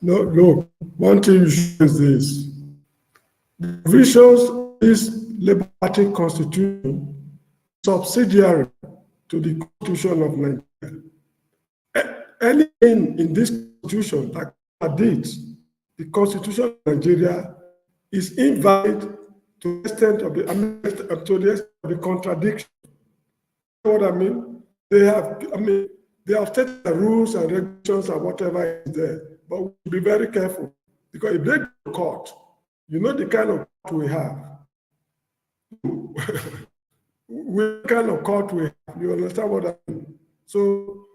Speaker 2: No, look, one thing you should is this. The provisions of this Labour Party constitution subsidiary to the Constitution of Nigeria. Anything in this constitution that contradicts the Constitution of Nigeria is invalid to the extent of the contradiction. You know what I mean? They have taken the rules and regulations and whatever is there, but we should be very careful because if they go to court, you know the kind of court we have. What kind of court we have, you understand what I mean? So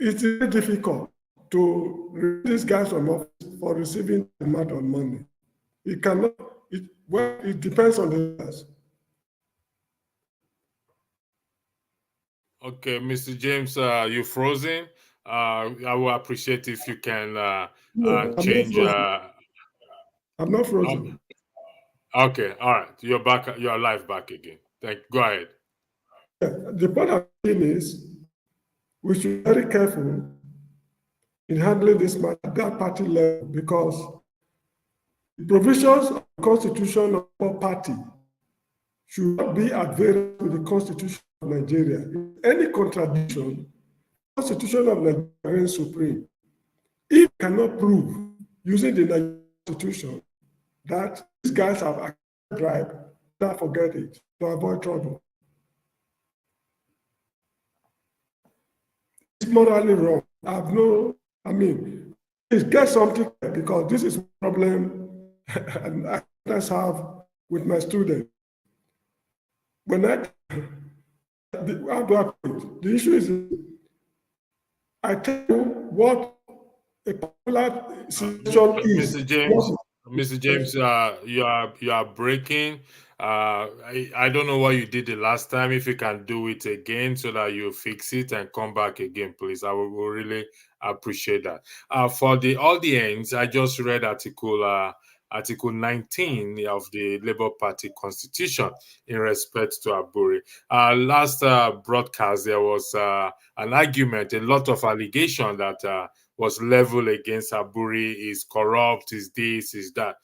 Speaker 2: it's very difficult to remove these guys from office for receiving the amount of money. It cannot, it depends on the guys.
Speaker 1: Okay, Mr. James, you're frozen. I will appreciate if you can change.
Speaker 2: I'm not frozen.
Speaker 1: Okay, all right. You're back. You're live back again. Go ahead.
Speaker 2: Yeah, the point I'm saying is we should be very careful in handling this matter at that party level because the provisions of the Constitution of our party should not be at variance with the Constitution of Nigeria. Any contradiction, the Constitution of Nigeria reigns supreme. If you cannot prove using the Nigerian Constitution that these guys have accepted bribe, don't forget it to avoid trouble. It's morally wrong. Please get something because this is a problem and I have with my students. When the issue is, I tell you what a popular situation is.
Speaker 1: Mr. James, you are breaking. I don't know what you did the last time. If you can do it again so that you fix it and come back again, please. I will really appreciate that. For the audience, I just read Article 19 of the Labour Party Constitution in respect to Aburi. Last broadcast, there was an argument, a lot of allegation that was leveled against Aburi, is corrupt, is this, is that.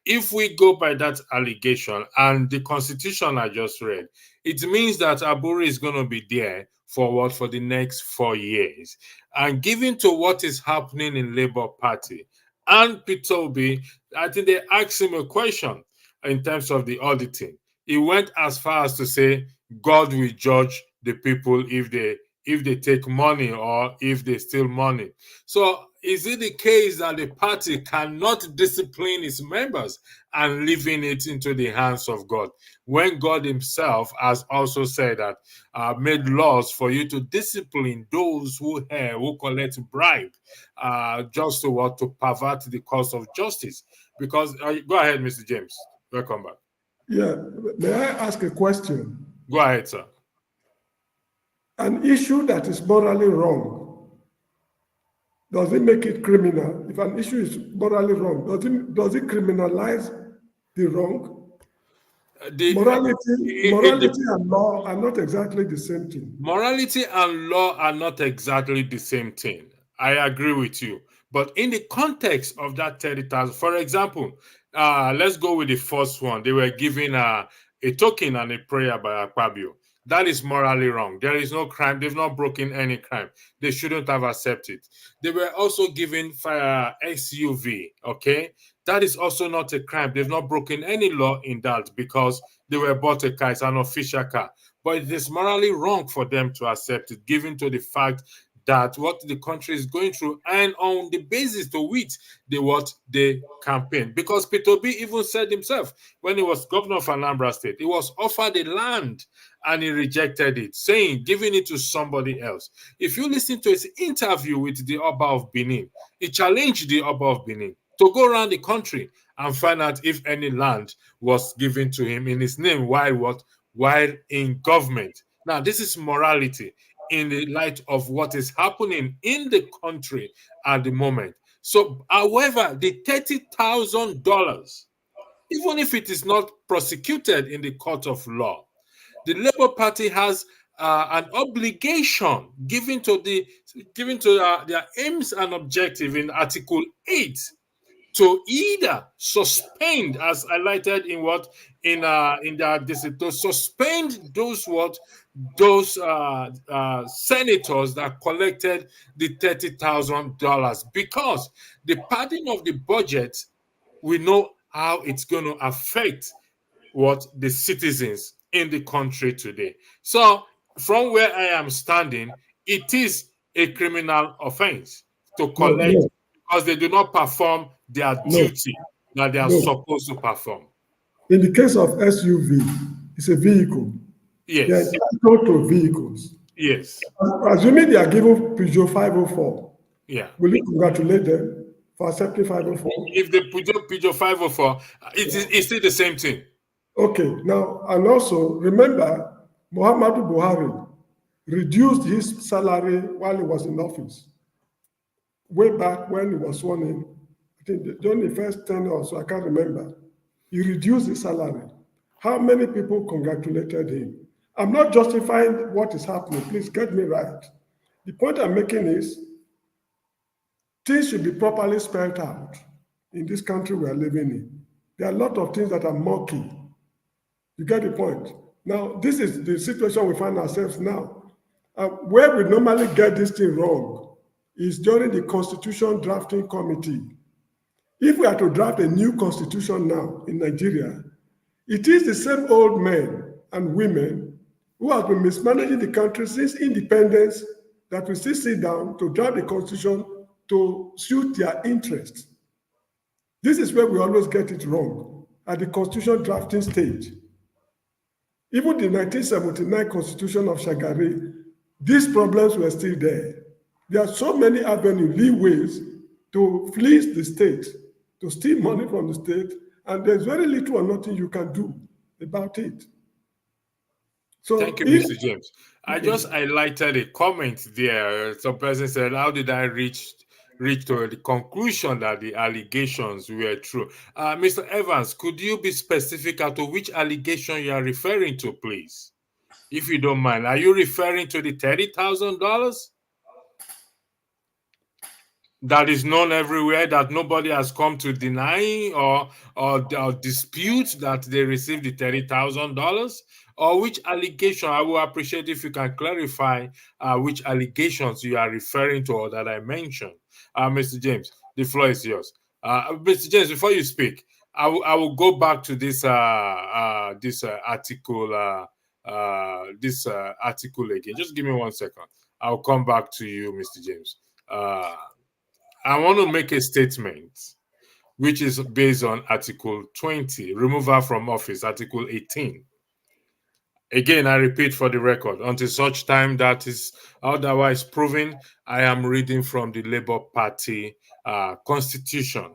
Speaker 1: If we go by that allegation and the constitution I just read, it means that Aburi is going to be there for what? For the next 4 years. And given to what is happening in Labour Party and Peter Obi, I think they asked him a question in terms of the auditing. He went as far as to say, God will judge the people if if they take money or if they steal money. So is it the case that the party cannot discipline its members and leaving it into the hands of God, when God himself has also said that made laws for you to discipline those who collect bribe, just to what, to pervert the cause of justice? Because go ahead, Mr. James. Welcome back.
Speaker 2: Yeah, may I ask a question?
Speaker 1: Go ahead, sir.
Speaker 2: An issue that is morally wrong, does it make it criminal? If an issue is morally wrong, does it criminalize the wrong? Morality and law are not exactly the same thing.
Speaker 1: Morality and law are not exactly the same thing. I agree with you. But in the context of that 30,000, for example, let's go with the first one. They were given a token and a prayer by Akpabio. That is morally wrong. There is no crime. They've not broken any crime. They shouldn't have accepted. They were also given SUV, okay? That is also not a crime. They've not broken any law in that because they were bought a car. It's an official car. But it is morally wrong for them to accept it, given to the fact that what the country is going through, and on the basis to which they campaign. Because Peter Obi even said himself, when he was governor of Anambra State, he was offered a land and he rejected it, saying, giving it to somebody else. If you listen to his interview with the Oba of Benin, he challenged the Oba of Benin to go around the country and find out if any land was given to him in his name while in government. Now, this is morality in the light of what is happening in the country at the moment. So, however, the $30,000, even if it is not prosecuted in the court of law, the Labour Party has an obligation given to their aims and objective in Article 8 to either suspend, as highlighted to suspend those senators that collected the $30,000, because the padding of the budget, we know how it's going to affect the citizens in the country today. So from where I am standing, it is a criminal offense to collect because they do not perform their duty that they are supposed to perform.
Speaker 2: In the case of SUV, it's a vehicle.
Speaker 1: Yes.
Speaker 2: They are entitled to vehicles.
Speaker 1: Yes.
Speaker 2: Assuming they are given Peugeot 504,
Speaker 1: yeah,
Speaker 2: will you congratulate them for accepting 504?
Speaker 1: If the Peugeot 504, it's still the same thing.
Speaker 2: Okay, now, and also remember, Muhammadu Buhari reduced his salary while he was in office. Way back when he was sworn in, I think during the first 10 or so, I can't remember, he reduced his salary. How many people congratulated him? I'm not justifying what is happening, please get me right. The point I'm making is, things should be properly spelled out in this country we are living in. There are a lot of things that are murky. You get the point? Now, this is the situation we find ourselves now. Where we normally get this thing wrong is during the Constitution Drafting Committee. If we are to draft a new constitution now in Nigeria, it is the same old men and women who have been mismanaging the country since independence that will still sit down to draft the constitution to suit their interests. This is where we always get it wrong, at the constitution drafting stage. Even the 1979 Constitution of Shagari, these problems were still there. There are so many leeways to fleece the state, to steal money from the state, and there's very little or nothing you can do about it. So
Speaker 1: thank you, Mr. James. I just highlighted a comment there. Some person said, how did I reach to the conclusion that the allegations were true? Mr. Evans, could you be specific as to which allegation you are referring to, please? If you don't mind. Are you referring to the $30,000? That is known everywhere, that nobody has come to deny or dispute that they received the $30,000? Or which allegation? I will appreciate if you can clarify which allegations you are referring to or that I mentioned. Mr. James, the floor is yours. Mr. James, before you speak, I will go back to this article. This article again. Just give me 1 second. I'll come back to you, Mr. James. I want to make a statement which is based on Article 20, removal from office, Article 18. Again, I repeat for the record, until such time that is otherwise proven, I am reading from the Labour Party constitution.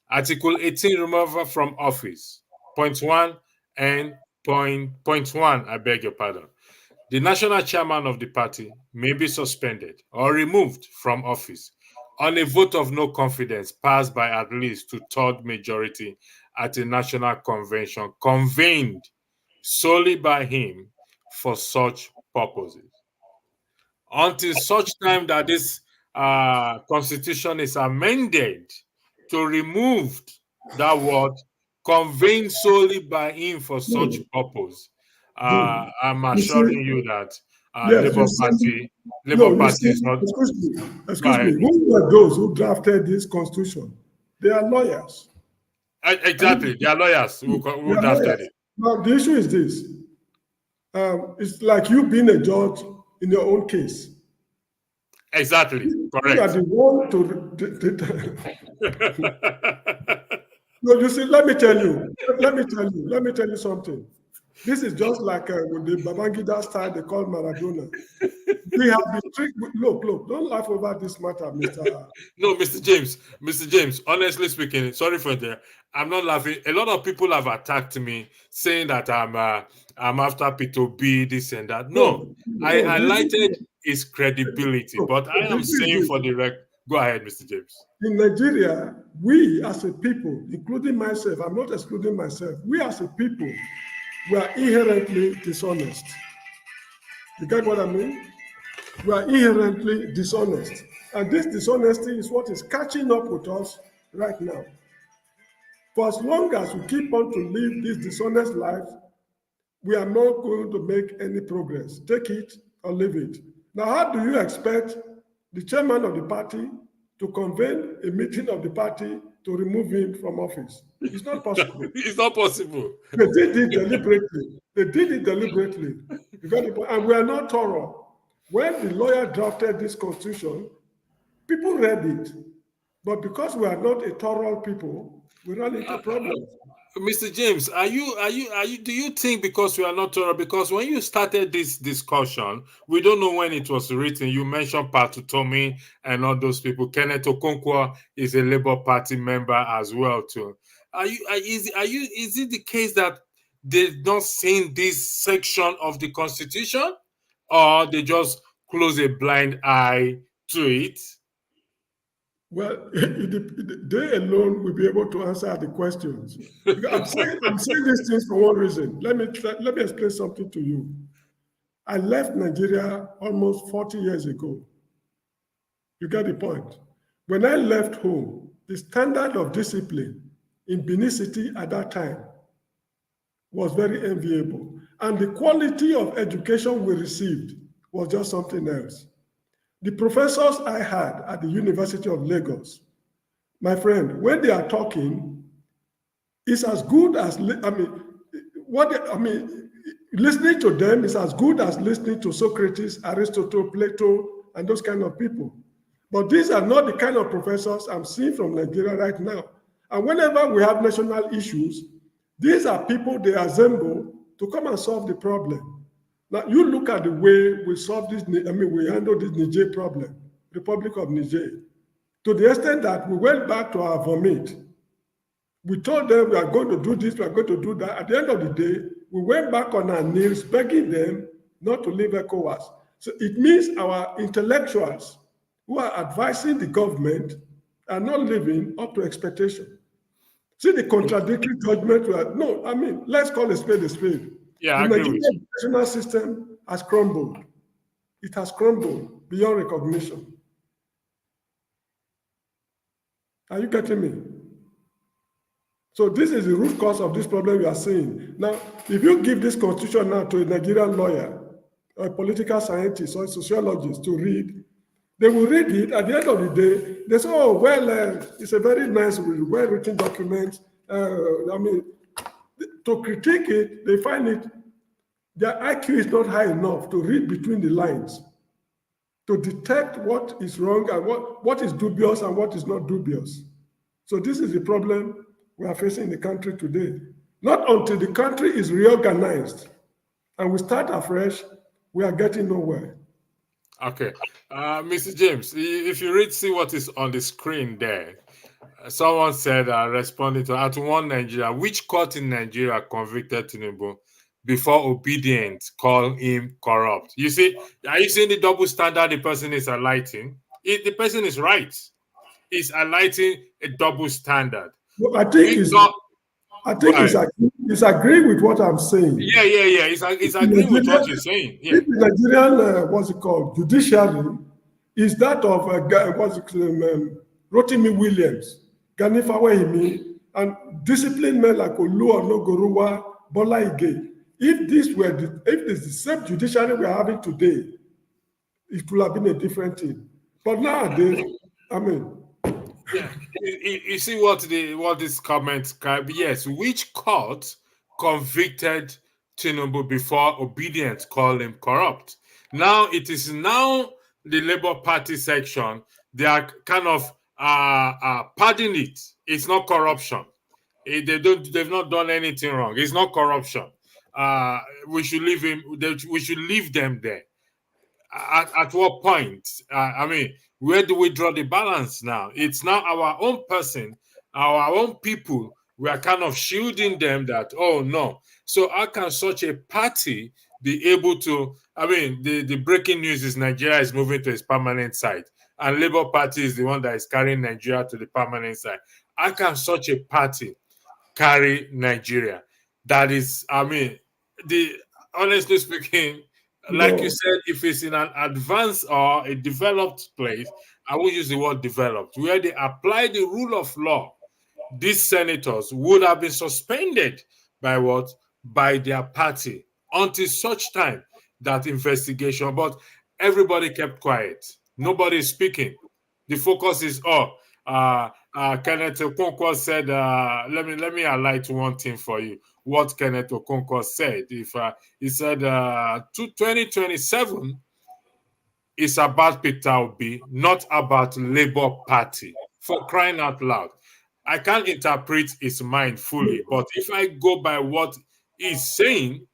Speaker 1: Article 18, removal from office. Point 1 and point 1, I beg your pardon. The national chairman of the party may be suspended or removed from office on a vote of no confidence passed by at least two-thirds majority at a national convention convened solely by him for such purposes. Until such time that this constitution is amended to remove that word convened solely by him for such purpose, I'm
Speaker 2: You see,
Speaker 1: assuring you that
Speaker 2: yes, you see,
Speaker 1: Labour
Speaker 2: no, you
Speaker 1: Party
Speaker 2: see,
Speaker 1: is not. Go
Speaker 2: excuse me,
Speaker 1: ahead.
Speaker 2: who were those who drafted this constitution? They are lawyers.
Speaker 1: Exactly, they are lawyers
Speaker 2: They
Speaker 1: who
Speaker 2: are
Speaker 1: drafted
Speaker 2: lawyers.
Speaker 1: it.
Speaker 2: Now, the issue is this. It's like you being a judge in your own case.
Speaker 1: Exactly,
Speaker 2: You are
Speaker 1: correct.
Speaker 2: the one to. No, you see, let me tell you something. This is just like with the Babangida style they call Maradona. We have been tricked. Look, don't laugh over this matter, Mr.
Speaker 1: No, Mr. James, honestly speaking, sorry for that. I'm not laughing. A lot of people have attacked me saying that I'm after Peter Obi, this and that. No, I
Speaker 2: No,
Speaker 1: highlighted his credibility, but I
Speaker 2: the
Speaker 1: am
Speaker 2: issue is
Speaker 1: saying
Speaker 2: this.
Speaker 1: for the record. Go ahead, Mr. James.
Speaker 2: In Nigeria, we as a people, including myself, I'm not excluding myself, we as a people, we are inherently dishonest. You get what I mean? We are inherently dishonest. And this dishonesty is what is catching up with us right now. For as long as we keep on to live this dishonest life, we are not going to make any progress. Take it or leave it. Now, how do you expect the chairman of the party to convene a meeting of the party to remove him from office? It's not possible.
Speaker 1: It's not possible.
Speaker 2: They did it deliberately. You got the point? And we are not thorough. When the lawyer drafted this constitution, people read it. But because we are not a thorough people, we run into problems.
Speaker 1: Mr. James, do you think because we are not thorough, because when you started this discussion, we don't know when it was written. You mentioned Patu Tomi and all those people. Kenneth Okonkwo is a Labour Party member as well too. Is it the case that they've not seen this section of the Constitution, or they just close a blind eye to it?
Speaker 2: Well, they alone will be able to answer the questions. Because I'm saying these things for one reason. Let me explain something to you. I left Nigeria almost 40 years ago. You get the point. When I left home, the standard of discipline in Benin City at that time was very enviable. And the quality of education we received was just something else. The professors I had at the University of Lagos, my friend, when they are talking, it's as good as, listening to them is as good as listening to Socrates, Aristotle, Plato, and those kind of people. But these are not the kind of professors I'm seeing from Nigeria right now. And whenever we have national issues, these are people they assemble to come and solve the problem. Now, you look at the way we solve this, we handle this Niger problem, Republic of Niger, to the extent that we went back to our vomit. We told them we are going to do this, we are going to do that. At the end of the day, we went back on our knees begging them not to leave ECOWAS. So it means our intellectuals who are advising the government are not living up to expectation. See the contradictory judgment. Let's call a spade a spade.
Speaker 1: Yeah,
Speaker 2: The
Speaker 1: I agree with you.
Speaker 2: Nigerian educational system has crumbled. It has crumbled beyond recognition. Are you getting me? So this is the root cause of this problem we are seeing. Now, if you give this constitution now to a Nigerian lawyer, or a political scientist, or a sociologist to read, they will read it. At the end of the day, they say, oh, well, it's a very nice, well-written document. To critique it, they find it, their IQ is not high enough to read between the lines. to detect what is wrong and what is dubious and what is not dubious. So this is the problem we are facing in the country today. Not until the country is reorganized and we start afresh, we are getting nowhere.
Speaker 1: Okay. Mr. James, if you see what is on the screen there, someone said, responding to at one Nigeria, which court in Nigeria convicted Tinubu before obedience call him corrupt? You see, are you seeing the double standard the person is highlighting? The person is right. He's highlighting a double standard.
Speaker 2: Well, I think it's agreeing with what I'm saying.
Speaker 1: Yeah. It's agreeing with what you're saying. Yeah.
Speaker 2: If the Nigerian, what's it called, judiciary is that of Rotimi Williams, Gani Fawehimi, and disciplined men like Olu Onogoruwa, Bola Ige. If it's the same judiciary we are having today, it would have been a different thing. But nowadays, I mean,
Speaker 1: yeah, you see what this comment can be. Yes, which court convicted Tinubu before obedience called him corrupt? Now it is now the Labour Party section. They are kind of pardoning it. It's not corruption. They've not done anything wrong. It's not corruption. We should leave him. We should leave them there. At what point? I mean, where do we draw the balance now? It's now our own person, our own people. We are kind of shielding them that, oh no. So how can such a party be able to, I mean, the breaking news is Nigeria is moving to its permanent site, and Labour Party is the one that is carrying Nigeria to the permanent site. How can such a party carry Nigeria? That is, I mean, honestly speaking, like you said, if it's in an advanced or a developed place, I will use the word developed, where they apply the rule of law, these senators would have been suspended by what? By their party until such time that investigation. But everybody kept quiet. Nobody is speaking. The focus is, Kenneth Okonkwo said, let me highlight one thing for you. What Kenneth Okonkwo said. If he said 2027 is about Peter Obi, not about Labour Party. For crying out loud. I can't interpret his mind fully, but if I go by what he's saying,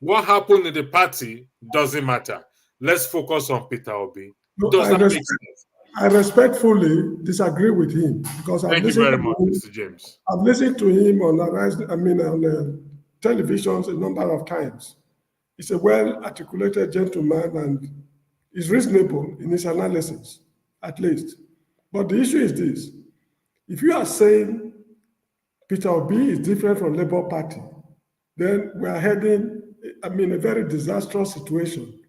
Speaker 1: what happened in the party doesn't matter. Let's focus on Peter Obi. Does that make sense?
Speaker 2: I respectfully disagree with him because
Speaker 1: Thank you very much, Mr. James.
Speaker 2: I've listened to him on televisions a number of times. He's a well-articulated gentleman and is reasonable in his analysis, at least. But the issue is this. If you are saying Peter Obi is different from Labour Party, then we are heading, a very disastrous situation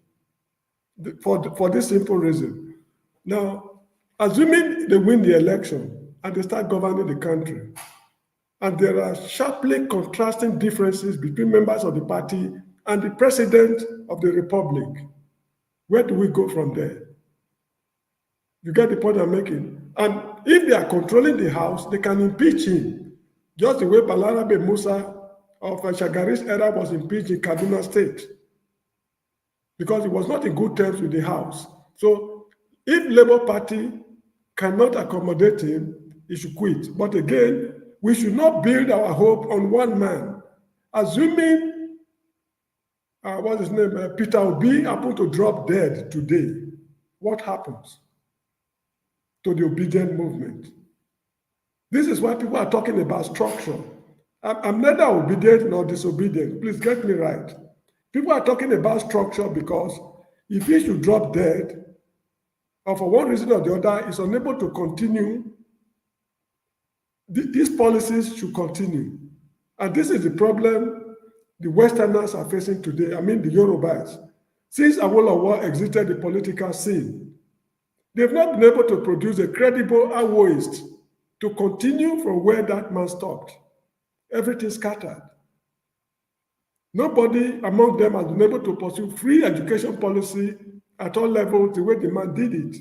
Speaker 2: for this simple reason. Now, assuming they win the election and they start governing the country, and there are sharply contrasting differences between members of the party and the president of the republic, where do we go from there? You get the point I'm making? And if they are controlling the house, they can impeach him, just the way Balarabe Musa of Shagari's era was impeached in Kaduna State, because he was not in good terms with the house. So if Labour Party cannot accommodate him, he should quit. But again, we should not build our hope on one man. Assuming, what's his name, Peter Obi happened to drop dead today, what happens to the obedient movement? This is why people are talking about structure. I'm neither obedient nor disobedient. Please get me right. People are talking about structure because if he should drop dead, or for one reason or the other, is unable to continue, these policies should continue. And this is the problem the Westerners are facing today. I mean, the Yorubas. Since Awolowo exited the political scene, they've not been able to produce a credible Awoist to continue from where that man stopped. Everything scattered. Nobody among them has been able to pursue free education policy at all levels the way the man did it.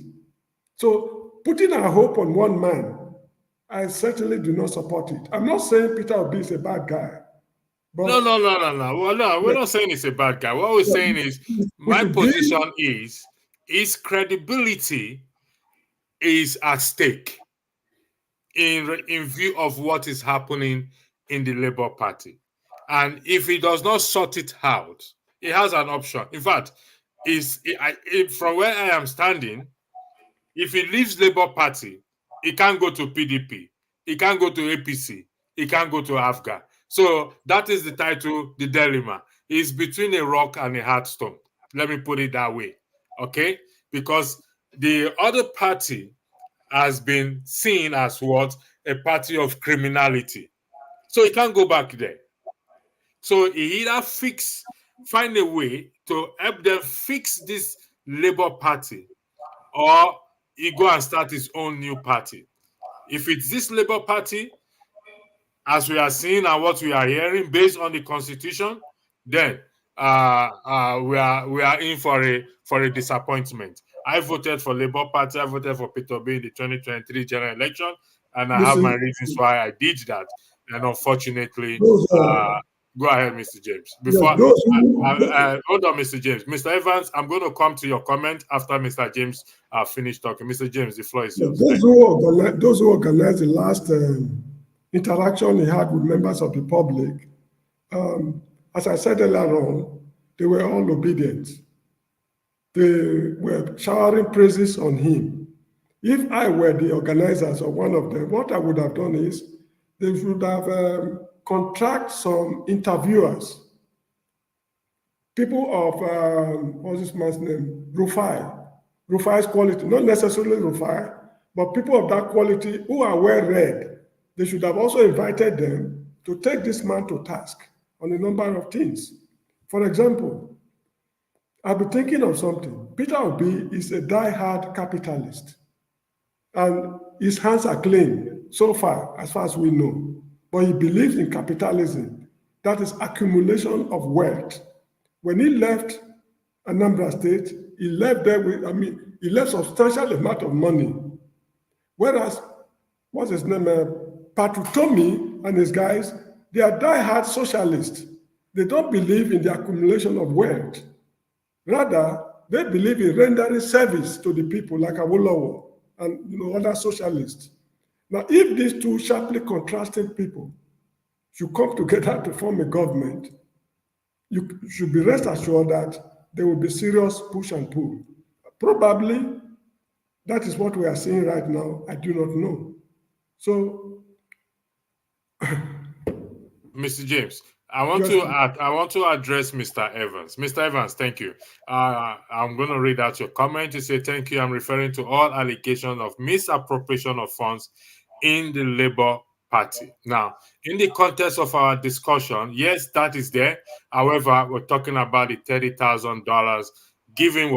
Speaker 2: So putting our hope on one man, I certainly do not support it. I'm not saying Peter Obi is a bad guy. But
Speaker 1: No. Well, no, we're not saying he's a bad guy. What we're saying is, my position is his credibility is at stake in view of what is happening in the Labour Party. And if he does not sort it out, he has an option. In fact, from where I am standing, if he leaves Labour Party, he can't go to PDP, he can't go to APC, he can't go to AFGA. So that is the title, the dilemma. He's between a rock and a hard stone. Let me put it that way. Okay? Because the other party has been seen as what? A party of criminality. So he can't go back there. So he either find a way to help them fix this Labour Party, or he go and start his own new party. If it's this Labour Party, as we are seeing and what we are hearing based on the Constitution, then we are in for a disappointment. I voted for Labour Party. I voted for Peter Obi in the 2023 general election, and I have my reasons why I did that. And unfortunately, go ahead, Mr. James. Before hold on, Mr. James. Mr. Evans, I'm going to come to your comment after Mr. James finished talking. Mr. James, the floor is yours.
Speaker 2: Those who organized the last interaction he had with members of the public, as I said earlier on, they were all obedient. They were showering praises on him. If I were the organizers or one of them, what I would have done is they should have contract some interviewers, people of, what's this man's name? Rufai's quality, not necessarily Rufai, but people of that quality who are well read. They should have also invited them to take this man to task on a number of things. For example, I've been thinking of something. Peter Obi is a die-hard capitalist, and his hands are clean so far as we know. But he believes in capitalism, that is accumulation of wealth. When he left Anambra State, he left there with, he left substantial amount of money. Whereas, what's his name, Patutomi and his guys, they are die-hard socialists. They don't believe in the accumulation of wealth. Rather, they believe in rendering service to the people like Awolowo and other socialists. Now, if these two sharply contrasting people should come together to form a government, you should be rest assured that there will be serious push and pull. Probably that is what we are seeing right now. I do not know. So,
Speaker 1: Mr. James, I want to address Mr. Evans. Mr. Evans, thank you. I'm going to read out your comment. You say, thank you. I'm referring to all allegations of misappropriation of funds in the Labour Party. Now, in the context of our discussion, yes, that is there. However, we're talking about the $30,000 giving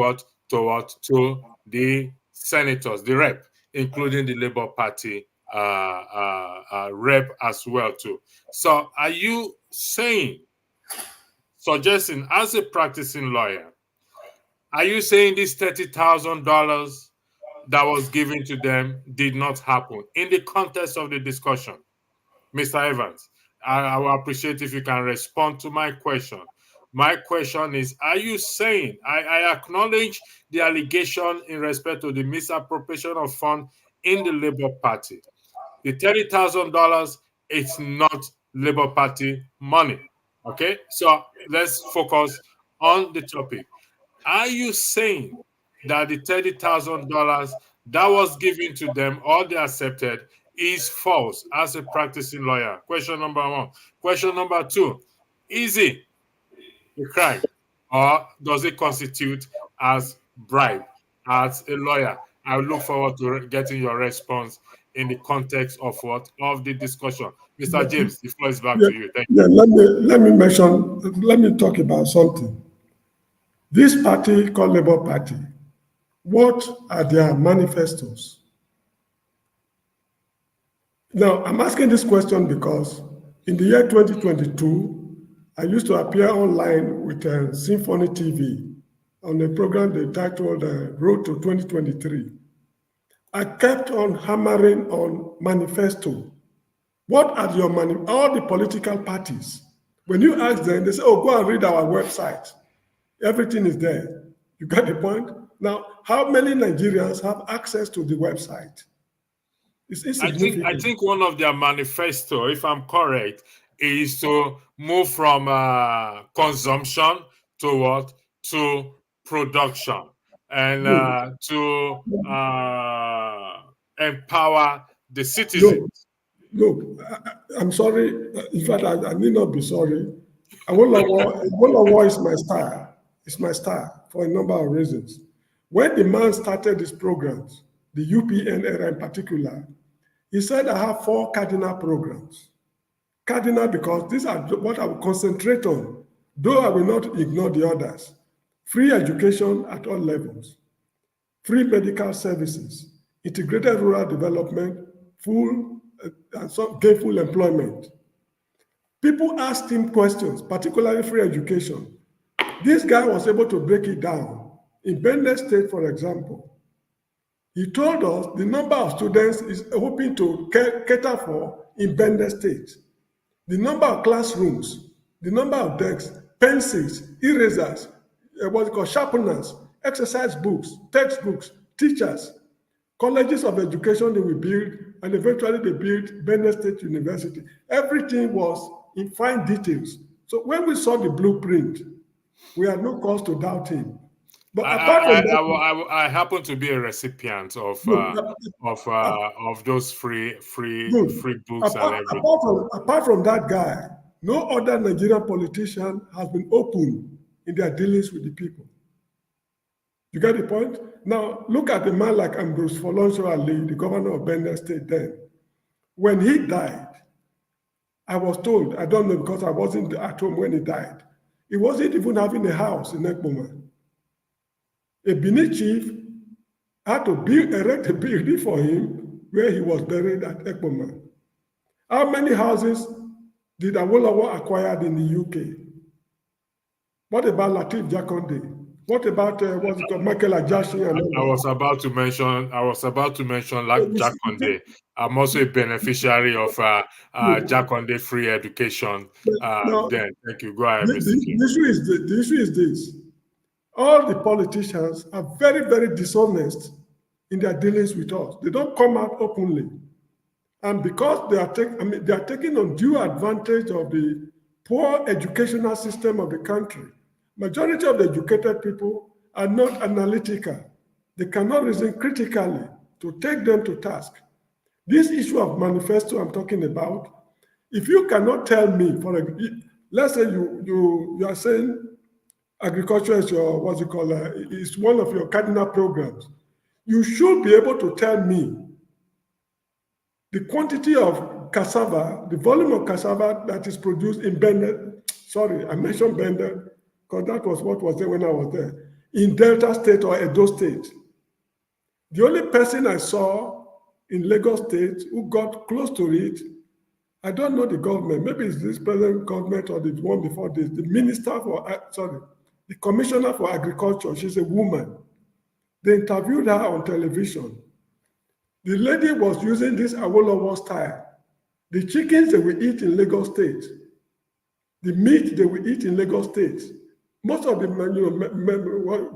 Speaker 1: to the senators, the rep, including the Labour Party rep as well too. So are you suggesting as a practicing lawyer, are you saying this $30,000 that was given to them did not happen in the context of the discussion? Mr. Evans, I will appreciate if you can respond to my question. My question is, are you saying, I acknowledge the allegation in respect to the misappropriation of funds in the Labour Party. The $30,000, it's not Labour Party money. Okay, so let's focus on the topic. Are you saying that the $30,000 that was given to them or they accepted is false as a practicing lawyer? Question number one. Question number two, is it a crime or does it constitute as bribe? As a lawyer, I look forward to getting your response in the context of of the discussion. Mr. James, the floor is back to you. Thank you.
Speaker 2: Let me talk about something. This party called Labour Party, what are their manifestos? Now, I'm asking this question because in the year 2022, I used to appear online with Symphony TV on a program they titled Road to 2023. I kept on hammering on manifesto. What are your all the political parties? When you ask them, they say, oh, go and read our website. Everything is there. You got the point? Now, how many Nigerians have access to the website? It's insignificant.
Speaker 1: I think one of their manifesto, if I'm correct, is to move from consumption to what? To production, and to empower the citizens.
Speaker 2: Look, I'm sorry. In fact, I need not be sorry. Awolowo is my star. It's my star for a number of reasons. When the man started these programs, the UPN era in particular, he said, I have 4 cardinal programs. Cardinal because these are what I will concentrate on, though I will not ignore the others. Free education at all levels, free medical services, integrated rural development, full and gainful employment. People asked him questions, particularly free education. This guy was able to break it down. In Benue State, for example, he told us the number of students is hoping to cater for in Benue State, the number of classrooms, the number of desks, pencils, erasers, what we call sharpeners, exercise books, textbooks, teachers, colleges of education they will build, and eventually they built Benue State University. Everything was in fine details. So when we saw the blueprint, we had no cause to doubt him. But apart from that,
Speaker 1: I happen to be a recipient of those free books and everything.
Speaker 2: Apart from that guy, no other Nigerian politician has been open in their dealings with the people. You get the point? Now, look at a man like Ambrose Folonsho Ali, the governor of Benue State then. When he died, I was told, I don't know because I wasn't at home when he died, he wasn't even having a house in Ekpoma. A Bini chief had to erect a building for him where he was buried at Ekpoma. How many houses did Awolowo acquire in the UK? What about Lateef Jakonde? What about what's it called, Michael Ajashi?
Speaker 1: I was about to mention like Jakonde. I'm also a beneficiary of Jakonde free education. Then thank you. Go ahead, Mr.
Speaker 2: The issue is this: all the politicians are very, very dishonest in their dealings with us. They don't come out openly, and because they are taking undue advantage of the poor educational system of the country. Majority of the educated people are not analytical. They cannot reason critically to take them to task. This issue of manifesto I'm talking about, if you cannot tell me, let's say you are saying agriculture is your, is one of your cardinal programs, you should be able to tell me the quantity of cassava, the volume of cassava that is produced in Benin. Sorry, I mentioned Benin, because that was what was there when I was there, in Delta State or Edo State. The only person I saw in Lagos State who got close to it, I don't know the government, maybe it's this present government or the one before this, the the commissioner for agriculture, she's a woman. They interviewed her on television. The lady was using this Awolowo style. The chickens they will eat in Lagos State, the meat they will eat in Lagos State, most of the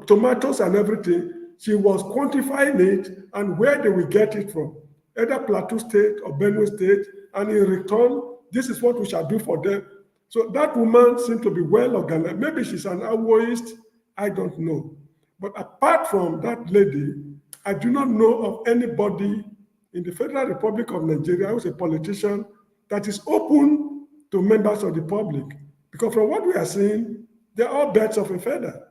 Speaker 2: tomatoes and everything, she was quantifying it and where they will get it from, either Plateau State or Benue State, and in return, this is what we shall do for them. So that woman seemed to be well organized. Maybe she's an Awoist, I don't know. But apart from that lady, I do not know of anybody in the Federal Republic of Nigeria who's a politician that is open to members of the public. Because from what we are seeing, they're all birds of a feather.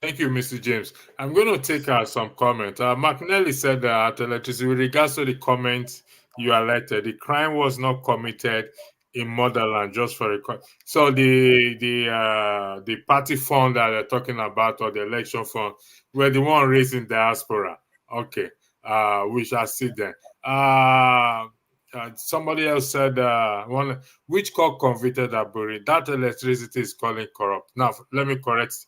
Speaker 1: Thank you, Mr. James. I'm going to take some comments. McNally said that electricity, with regards to the comment you alerted, the crime was not committed in motherland, just for a so the party fund that they're talking about, or the election fund, were the one raising diaspora. Okay, we shall see then. Somebody else said which court convicted Aburi? That electricity is calling corrupt. Now let me correct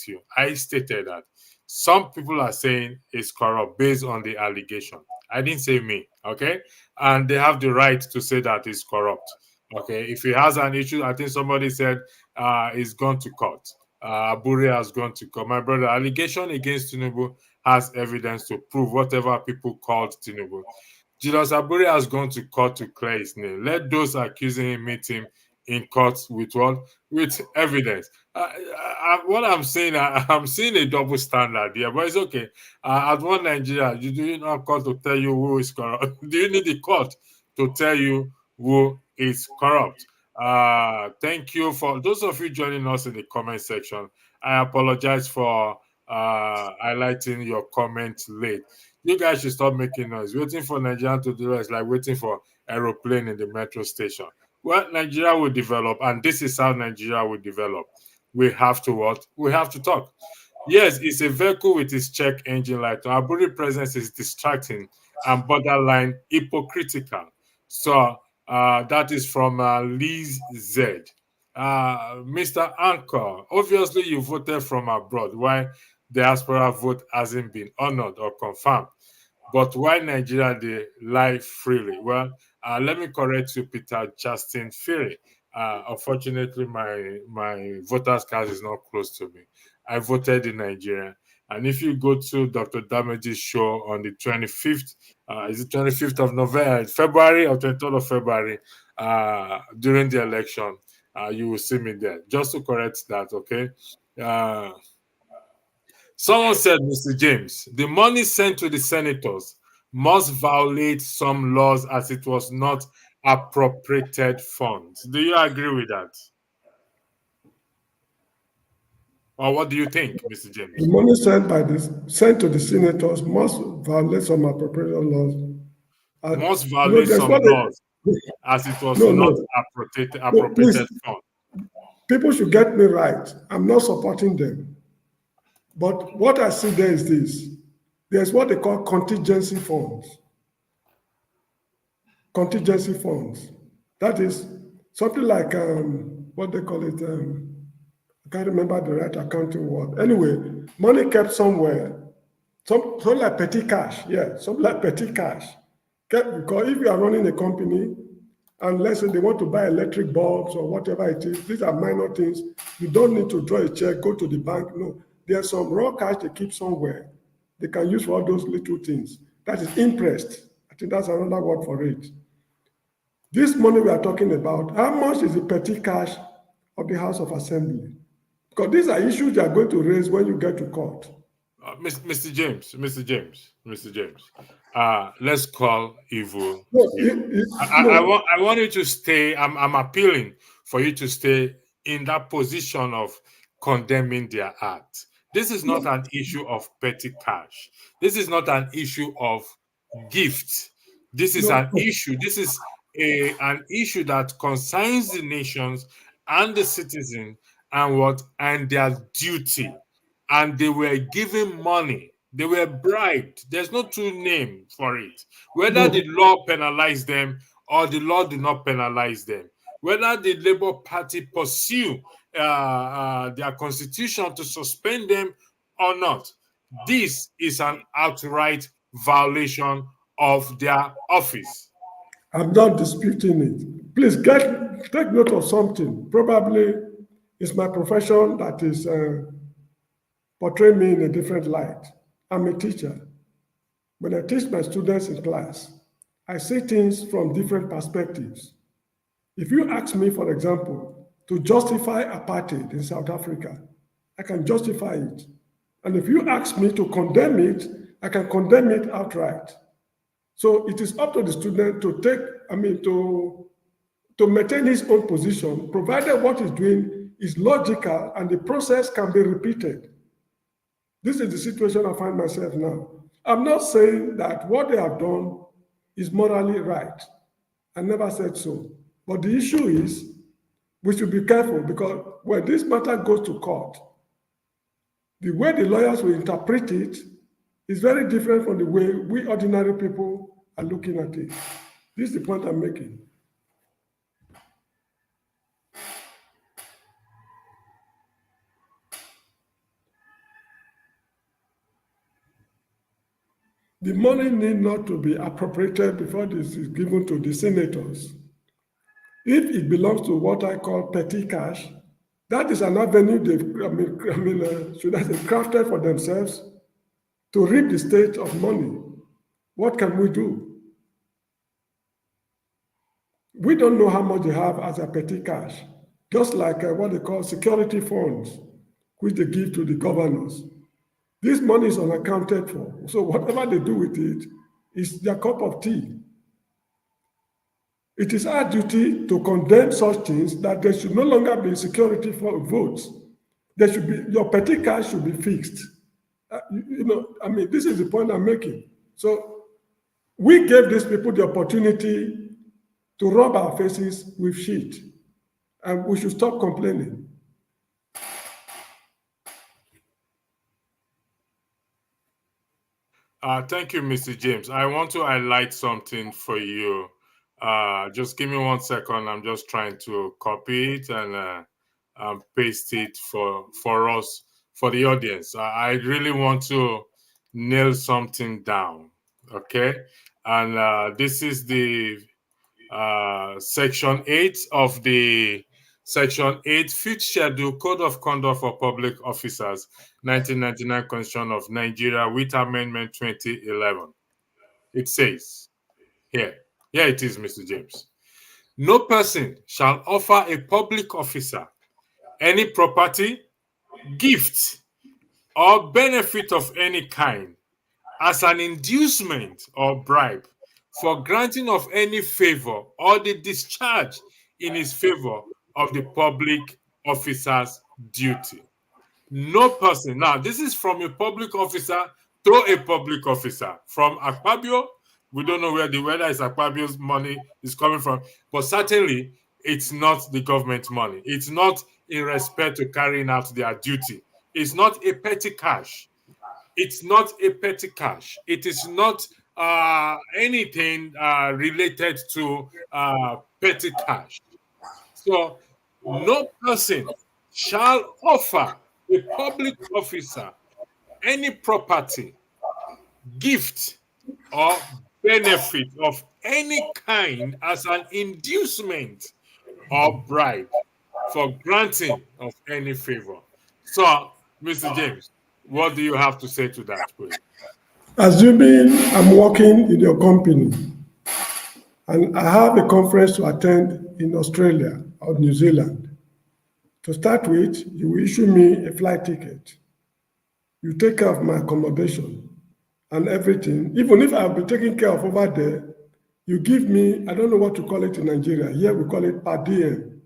Speaker 1: you. I stated that some people are saying it's corrupt based on the allegation. I didn't say me, okay? And they have the right to say that it's corrupt, okay? If he has an issue, I think somebody said he's gone to court. Aburi has gone to court. My brother, allegation against Tinubu has evidence to prove whatever people called Tinubu. Julius Aburi has gone to court to clear his name. Let those accusing him meet him in court with what? With evidence. What I'm saying, I'm seeing a double standard here, but it's okay. At one Nigeria, you do not court to tell you who is corrupt. Do you need the court to tell you who is corrupt? Thank you for those of you joining us in the comment section. I apologize for highlighting your comment late. You guys should stop making noise. Waiting for Nigeria to do it is like waiting for aeroplane in the metro station. Well, Nigeria will develop, and this is how Nigeria will develop. We have to what? We have to talk. Yes, it's a vehicle with its check engine light. Aburi presence is distracting and borderline hypocritical. So that is from Liz Z. Mr. Anchor, obviously you voted from abroad. Why diaspora vote hasn't been honored or confirmed? But why Nigeria they lie freely? Well, let me correct you, Peter Justin Fury. Unfortunately, my voters card is not close to me. I voted in Nigeria. And if you go to Dr. Damage's show on the 25th, is it 25th of November, February or 23rd of February, during the election, you will see me there. Just to correct that, okay? Someone said, Mr. James, the money sent to the senators must violate some laws as it was not appropriated funds. Do you agree with that? Or what do you think, Mr. James?
Speaker 2: The money sent to the senators must violate some appropriation laws.
Speaker 1: Must violate some laws as it was not appropriated funds.
Speaker 2: People should get me right. I'm not supporting them. But what I see there is this. There's what they call contingency funds. Contingency funds. That is something like, what they call it, I can't remember the right accounting word. Anyway, money kept somewhere, something like petty cash. Yeah, something like petty cash. Because if you are running a company, and let's say they want to buy electric bulbs or whatever it is, these are minor things. You don't need to draw a check, go to the bank. No, there's some raw cash they keep somewhere. They can use for all those little things. That is interest. I think that's another word for it. This money we are talking about, how much is the petty cash of the House of Assembly? Because these are issues you are going to raise when you get to court.
Speaker 1: Mr. James, let's call evil. I want you to stay. I'm appealing for you to stay in that position of condemning their act. This is not an issue of petty cash. This is not an issue of gift. This is an issue. This is an issue that concerns the nations and the citizens and their duty. And they were given money. They were bribed. There's no true name for it. Whether the law penalized them or the law did not penalize them. Whether the Labour Party pursue their constitution to suspend them or not. This is an outright violation of their office.
Speaker 2: I'm not disputing it. Please take note of something. Probably it's my profession that is portraying me in a different light. I'm a teacher. When I teach my students in class, I see things from different perspectives. If you ask me, for example, to justify apartheid in South Africa, I can justify it. And if you ask me to condemn it, I can condemn it outright. So it is up to the student to maintain his own position, provided what he's doing is logical and the process can be repeated. This is the situation I find myself now. I'm not saying that what they have done is morally right. I never said so. But the issue is we should be careful because when this matter goes to court, the way the lawyers will interpret it is very different from the way we ordinary people are looking at it. This is the point I'm making. The money need not to be appropriated before this is given to the senators. If it belongs to what I call petty cash, That is an avenue they, should I say, crafted for themselves to reap the state of money. What can we do? We don't know how much they have as a petty cash, just like what they call security funds, which they give to the governors. This money is unaccounted for. So whatever they do with it is their cup of tea. It is our duty to condemn such things, that there should no longer be security for votes. There should be, your petty cash should be fixed. This is the point I'm making. So we gave these people the opportunity to rub our faces with shit, and we should stop complaining.
Speaker 1: Thank you, Mr. James. I want to highlight something for you. Just give me 1 second. I'm just trying to copy it and paste it for us, for the audience. I really want to nail something down, okay? And this is the Section 8 of the Section 8, 5th Schedule, Code of Conduct for Public Officers, 1999 Constitution of Nigeria, with Amendment 2011. It says, here it is, Mr. James. No person shall offer a public officer any property, gift, or benefit of any kind as an inducement or bribe for granting of any favor or the discharge in his favor of the public officer's duty. No person. Now, this is from a public officer to a public officer. From Akpabio, we don't know whether it's Akpabio's money is coming from, but certainly it's not the government money. It's not in respect to carrying out their duty. It's not a petty cash. It's not a petty cash. It is not anything related to petty cash. So no person shall offer a public officer any property, gift, or benefit of any kind as an inducement or bribe for granting of any favor. So, Mr. James, what do you have to say to that, please?
Speaker 2: Assuming I'm working in your company and I have a conference to attend in Australia or New Zealand, to start with, you will issue me a flight ticket. You take care of my accommodation and everything. Even if I'll be taken care of over there, you give me, I don't know what to call it in Nigeria. Here we call it per diem.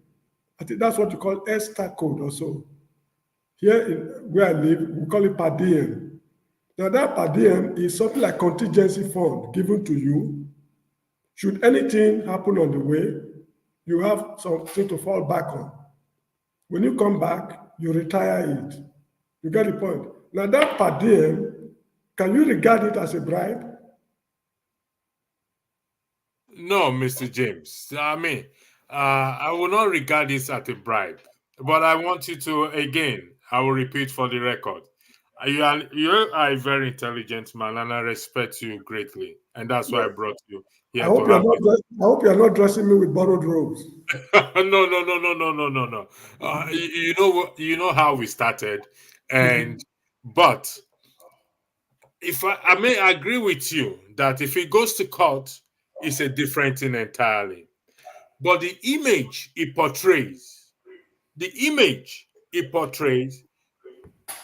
Speaker 2: I think that's what you call ESTA code or so. Here where I live, we call it per diem. Now that per diem is something like contingency fund given to you. Should anything happen on the way, you have something to fall back on. When you come back, you retire it. You get the point? Now that per diem, can you regard it as a bribe?
Speaker 1: No, Mr. James. I will not regard this as a bribe. But I want you to, again, I will repeat for the record. You are a very intelligent man, and I respect you greatly. And that's why I brought you here
Speaker 2: I hope you're not dressing me with borrowed robes.
Speaker 1: No. You know how we started. And but if I may agree with you that if it goes to court, it's a different thing entirely. But the image it portrays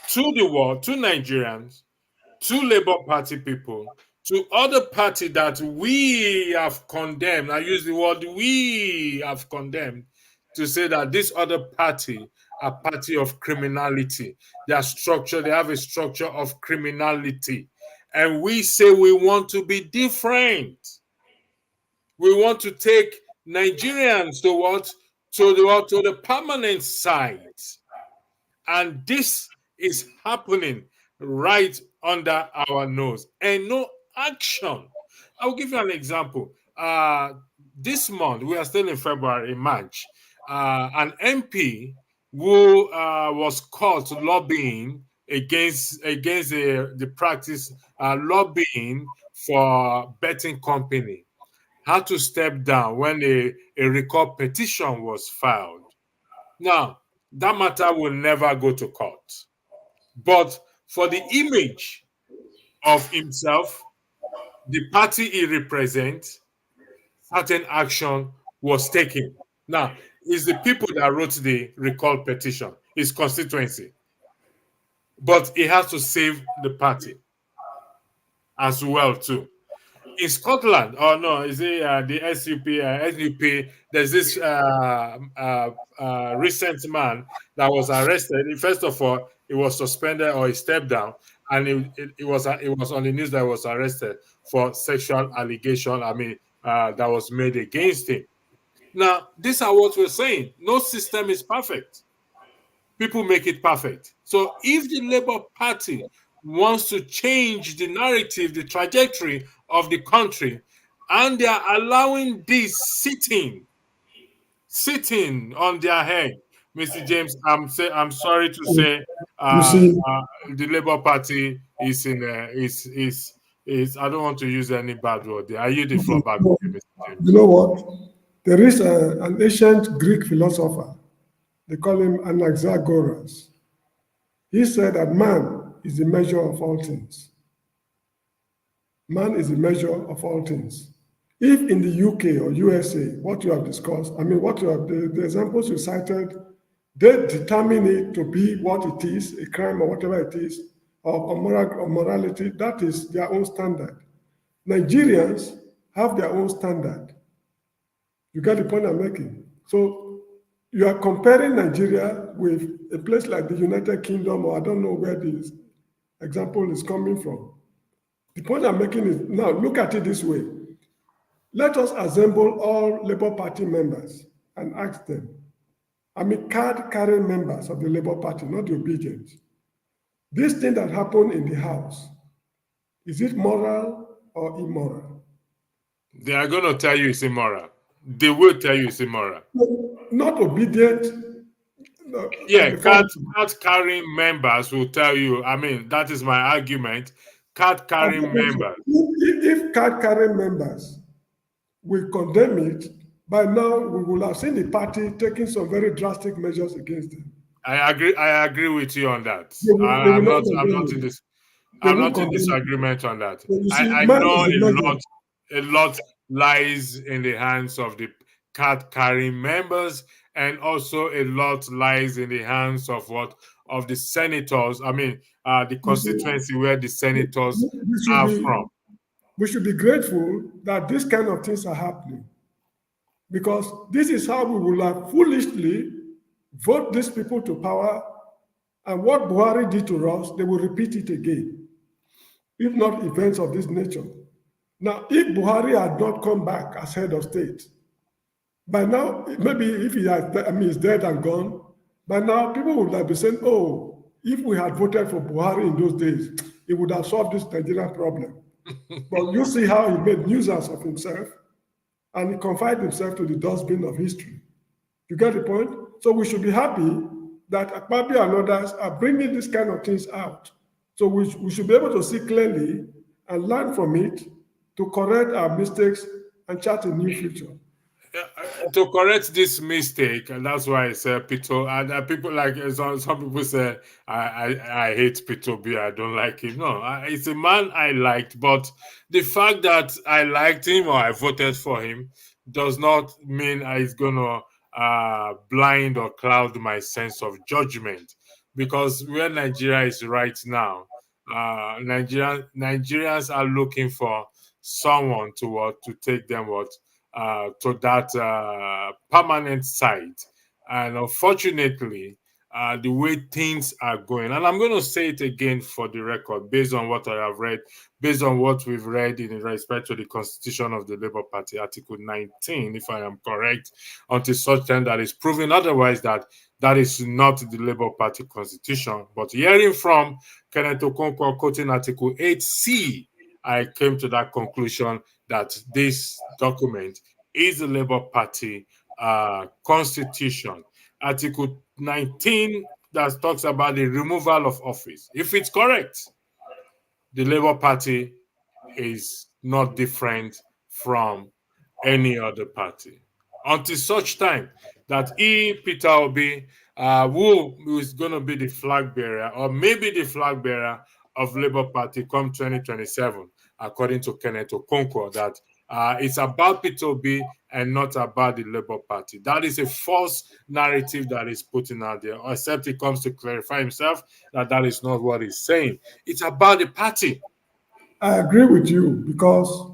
Speaker 1: to the world, to Nigerians, to Labour Party people, to other party that we have condemned. I use the word we have condemned to say that this other party are party of criminality. They have a structure of criminality. And we say we want to be different. We want to take Nigerians to what? To the permanent side. And this is happening right under our nose, and no action. I'll give you an example. This month, we are still in February, March, an MP who was caught lobbying against the practice lobbying for betting company had to step down when a recall petition was filed. Now, that matter will never go to court. But for the image of himself, the party he represents, certain action was taken. Now, it's the people that wrote the recall petition, his constituency. But he has to save the party as well, too. In Scotland, oh no, is it the SUP? There's this recent man that was arrested. First of all, he was suspended or he stepped down, and it was on the news that he was arrested for sexual allegation. I mean, that was made against him. Now, these are what we're saying. No system is perfect. People make it perfect. So if the Labour Party wants to change the narrative, the trajectory of the country, and they are allowing this sitting on their head, Mr. James, I'm sorry to say,
Speaker 2: You see,
Speaker 1: the Labour Party is in is I don't want to use any bad word there. I yield the floor back to you, Mr.
Speaker 2: you
Speaker 1: James.
Speaker 2: know what? There is an ancient Greek philosopher. They call him Anaxagoras. He said that man is the measure of all things. Man is the measure of all things. If in the UK or USA, what you have discussed, I mean, what you have, the examples you cited, they determine it to be what it is, a crime or whatever it is, or morality, that is their own standard. Nigerians have their own standard. You get the point I'm making? So you are comparing Nigeria with a place like the United Kingdom, or I don't know where this example is coming from. The point I'm making is, now look at it this way. Let us assemble all Labour Party members and ask them, I mean, card-carrying members of the Labour Party, not the obedience. This thing that happened in the House, is it moral or immoral?
Speaker 1: They are going to tell you it's immoral. They will tell you it's immoral.
Speaker 2: Not obedient.
Speaker 1: Yeah, card carrying members will tell you. I mean, that is my argument. Card carrying members.
Speaker 2: If card-carrying members will condemn it, by now we will have seen the party taking some very drastic measures against them.
Speaker 1: I agree with you on that.
Speaker 2: They will
Speaker 1: I'm
Speaker 2: not
Speaker 1: not
Speaker 2: condemn it. They
Speaker 1: I'm
Speaker 2: won't
Speaker 1: not in
Speaker 2: condemn it.
Speaker 1: disagreement on that.
Speaker 2: So you see,
Speaker 1: I
Speaker 2: man
Speaker 1: know
Speaker 2: is the measure.
Speaker 1: a lot lies in the hands of the card carrying members, and also a lot lies in the hands of the senators. I mean, the constituency where the senators are from.
Speaker 2: We should be grateful that these kind of things are happening, because this is how we will have foolishly vote these people to power, and what Buhari did to us, they will repeat it again, if not events of this nature. Now, if Buhari had not come back as head of state, by now, maybe if he has, I mean, he's dead and gone, by now people would have been saying, oh, if we had voted for Buhari in those days, it would have solved this Nigerian problem. But you see how he made nuisance of himself, and he confined himself to the dustbin of history. You get the point? So we should be happy that Akpabio and others are bringing these kind of things out. So we should be able to see clearly and learn from it to correct our mistakes and chart a new future.
Speaker 1: To correct this mistake, and that's why I said Peter. And people like some people say I hate Peter Obi. I don't like him. No, it's a man I liked, but the fact that I liked him or I voted for him does not mean it's gonna blind or cloud my sense of judgment. Because where Nigeria is right now, Nigerians are looking for someone to take them to that permanent site. And unfortunately, the way things are going, and I'm going to say it again for the record, based on what I have read, based on what we've read in respect to the Constitution of the Labour Party, Article 19, if I am correct, until such time that is proven otherwise, that is not the Labour Party Constitution. But hearing from Kenneth Okonkwo quoting Article 8C, I came to that conclusion that this document is the Labour Party constitution. Article 19 that talks about the removal of office. If it's correct, the Labour Party is not different from any other party. until such time that Peter Obi, who is going to be the flag bearer, or maybe the flag bearer of Labour Party come 2027, according to Kenneth Okonkwo, that it's about Peter Obi and not about the Labour Party. That is a false narrative that is putting out there, except he comes to clarify himself that that is not what he's saying. It's about the party.
Speaker 2: I agree with you because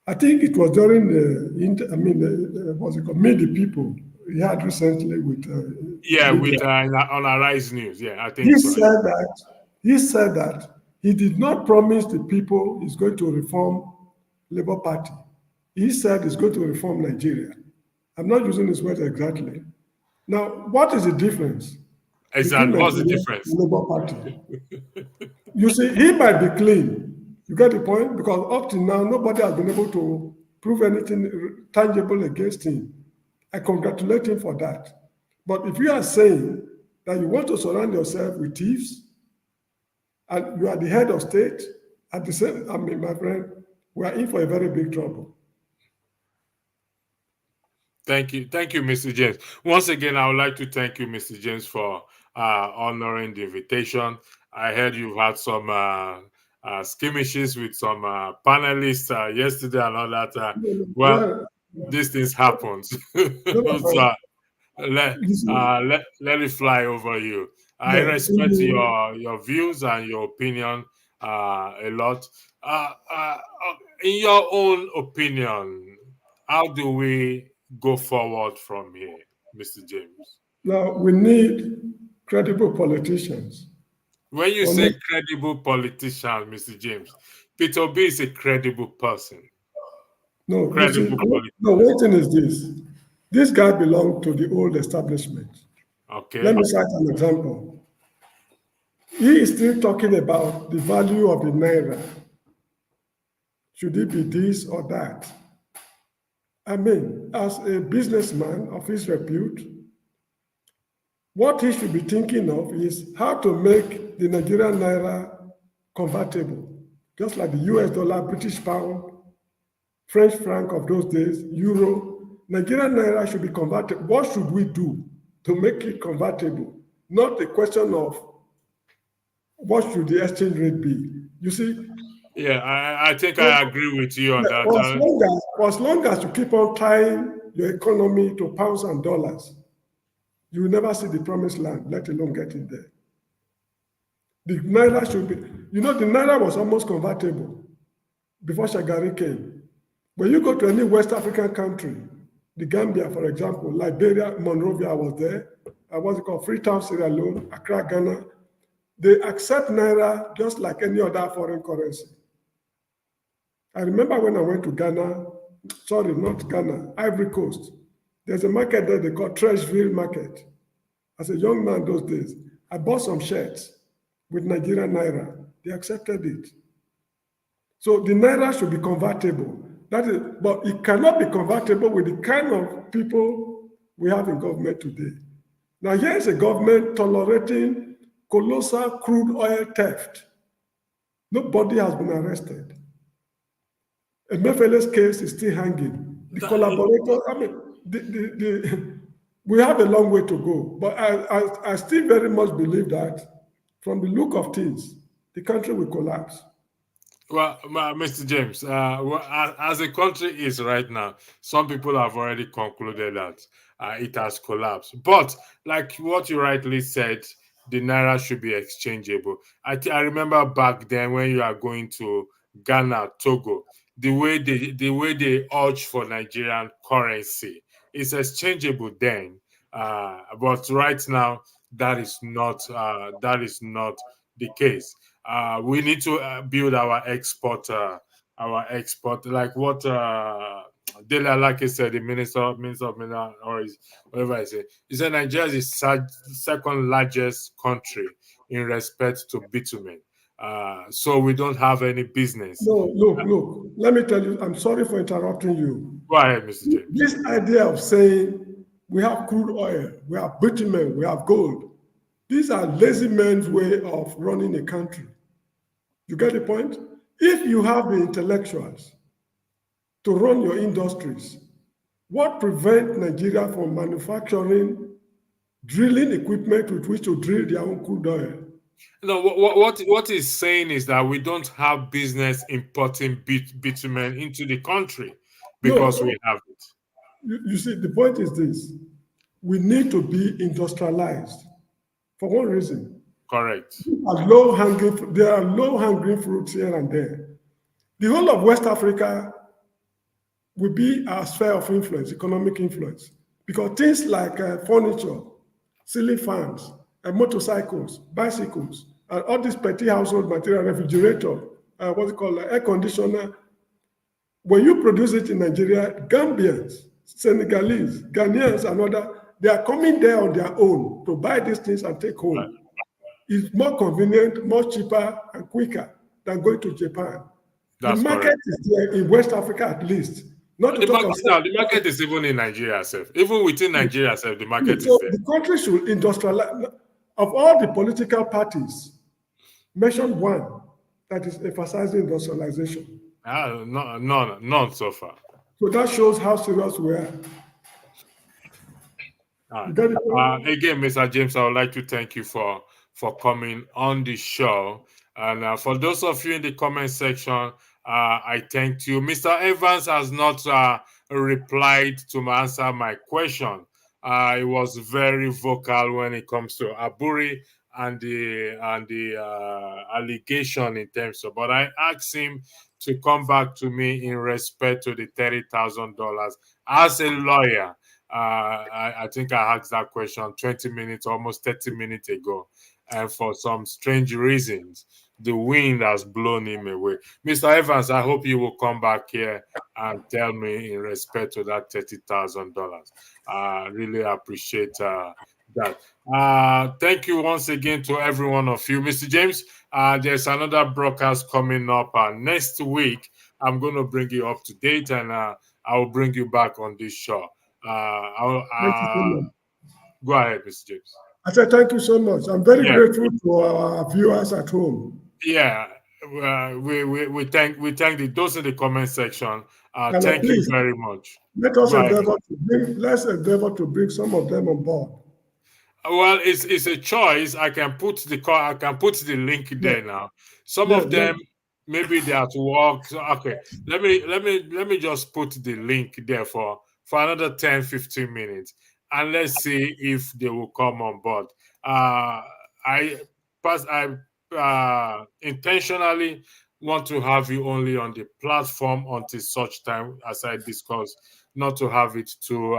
Speaker 2: I think it was during what's it called, Meet the People he had recently with
Speaker 1: Yeah, with
Speaker 2: media.
Speaker 1: on Arise News. Yeah, I
Speaker 2: He
Speaker 1: think so.
Speaker 2: said that he did not promise the people he's going to reform Labour Party. He said he's going to reform Nigeria. I'm not using his words exactly. Now, what is the difference between
Speaker 1: Exactly. What's the
Speaker 2: Nigeria
Speaker 1: difference?
Speaker 2: and Labour Party? You see, he might be clean. You get the point? Because up to now, nobody has been able to prove anything tangible against him. I congratulate him for that. But if you are saying that you want to surround yourself with thieves and you are the head of state, at the same, my friend, we are in for a very big trouble.
Speaker 1: Thank you, Mr. James. Once again, I would like to thank you, Mr. James, for honoring the invitation. I heard you've had some skirmishes with some panelists yesterday and all that. Well,
Speaker 2: Yeah,
Speaker 1: these things happen.
Speaker 2: no,
Speaker 1: So let
Speaker 2: you see,
Speaker 1: let it fly over you. I
Speaker 2: yeah,
Speaker 1: respect your views and your opinion a lot. In your own opinion, how do we go forward from here, Mr. James?
Speaker 2: now we need credible politicians.
Speaker 1: When you say
Speaker 2: Honest,
Speaker 1: credible politician, Mr. James, Peter Obi is a credible person.
Speaker 2: no, you see,
Speaker 1: Credible
Speaker 2: no,
Speaker 1: politician.
Speaker 2: one thing is this. This guy belonged to the old establishment. Let
Speaker 1: Okay.
Speaker 2: me cite an example. He is still talking about the value of the naira. Should it be this or that? I mean, as a businessman of his repute, what he should be thinking of is how to make the Nigerian naira convertible, just like the US dollar, British pound, French franc of those days, euro. Nigerian naira should be converted. What should we do to make it convertible? Not a question of what should the exchange rate be. You see,
Speaker 1: Yeah, I think I agree with you on that.
Speaker 2: for as long as you keep on tying your economy to pounds and dollars, you will never see the promised land, let alone get it there. The naira should be, the naira was almost convertible before Shagari came. When you go to any West African country, the Gambia, for example, Liberia, Monrovia was there, what's it called, Freetown, Sierra Leone, Accra, Ghana, they accept naira just like any other foreign currency. I remember when I went to Ghana, sorry, not Ghana, Ivory Coast. There's a market there they call Treshville Market. As a young man those days, I bought some shirts with Nigerian naira. They accepted it. So the naira should be convertible. That is, but it cannot be convertible with the kind of people we have in government today. Now here's a government tolerating colossal crude oil theft. Nobody has been arrested. Emefele's case is still hanging. The collaborator, I mean, we have a long way to go, but I still very much believe that from the look of things, the country will collapse.
Speaker 1: Well, Mr. James, as the country is right now, some people have already concluded that it has collapsed. But like what you rightly said, the naira should be exchangeable. I remember back then when you are going to Ghana, Togo, the way they urge for Nigerian currency is exchangeable then. But right now, that is not the case. We need to build our export, like what Dele Alake said, the minister of mineral, or whatever I say. He said Nigeria is the second largest country in respect to bitumen. So we don't have any business.
Speaker 2: No, look, let me tell you, I'm sorry for interrupting you.
Speaker 1: Go ahead, Mr. James.
Speaker 2: This idea of saying we have crude oil, we have bitumen, we have gold, these are lazy men's way of running a country. You get the point? If you have the intellectuals to run your industries, What prevents Nigeria from manufacturing drilling equipment with which to drill their own crude oil?
Speaker 1: No, what he's saying is that we don't have business importing bitumen into the country because
Speaker 2: No,
Speaker 1: we have it.
Speaker 2: you see, the point is this. We need to be industrialized for one reason.
Speaker 1: Correct.
Speaker 2: There are low-hanging fruits here and there. The whole of West Africa will be our sphere of influence, economic influence, because things like furniture, ceiling fans, motorcycles, bicycles, and all these petty household material, refrigerator, air conditioner. When you produce it in Nigeria, Gambians, Senegalese, Ghanaians, and other, they are coming there on their own to buy these things and take home. Right. It's more convenient, more cheaper, and quicker than going to Japan.
Speaker 1: That's
Speaker 2: the market
Speaker 1: correct.
Speaker 2: Is there in West Africa at least. Not
Speaker 1: the market now, the market is even in Nigeria itself. Even within Nigeria itself, the market is there.
Speaker 2: The country should industrialize. Of all the political parties, mention one that is emphasizing industrialization.
Speaker 1: None so far.
Speaker 2: So that shows how serious we are.
Speaker 1: Again, Mr. James, I would like to thank you for coming on the show. And for those of you in the comment section, I thank you. Mr. Evans has not replied to answer my question. He was very vocal when it comes to Aburi and the allegation in terms of. But I asked him to come back to me in respect to the $30,000 as a lawyer. I think I asked that question 20 minutes, almost 30 minutes ago. And for some strange reasons, the wind has blown him away. Mr. Evans, I hope you will come back here and tell me in respect to that $30,000. I really appreciate that. Thank you once again to every one of you. Mr. James, there's another broadcast coming up next week. I'm going to bring you up to date, and I will bring you back on this show. Go ahead, Mr. James.
Speaker 2: I said thank you so much. I'm very grateful to our viewers at home.
Speaker 1: Yeah, we thank those in the comment section. Thank you very much.
Speaker 2: Let's endeavor to bring some of them on board.
Speaker 1: Well, it's a choice. I can put the link there now. Some of them maybe they are to work. So, okay, let me just put the link there for another 10-15 minutes, and let's see if they will come on board. I intentionally want to have you only on the platform until such time as I discuss, not to have it too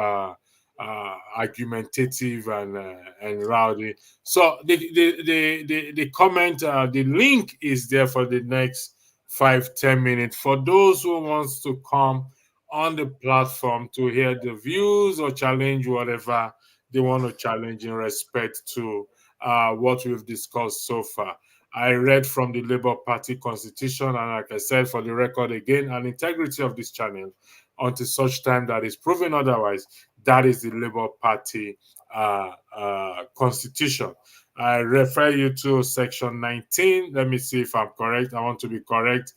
Speaker 1: argumentative and rowdy. So the comment, the link is there for the next 5-10 minutes for those who wants to come on the platform to hear the views or challenge whatever they want to challenge in respect to what we've discussed so far. I read from the Labour Party constitution, and like I said, for the record again, an integrity of this channel until such time that is proven otherwise, that is the Labour Party constitution. I refer you to section 19. Let me see if I'm correct. I want to be correct.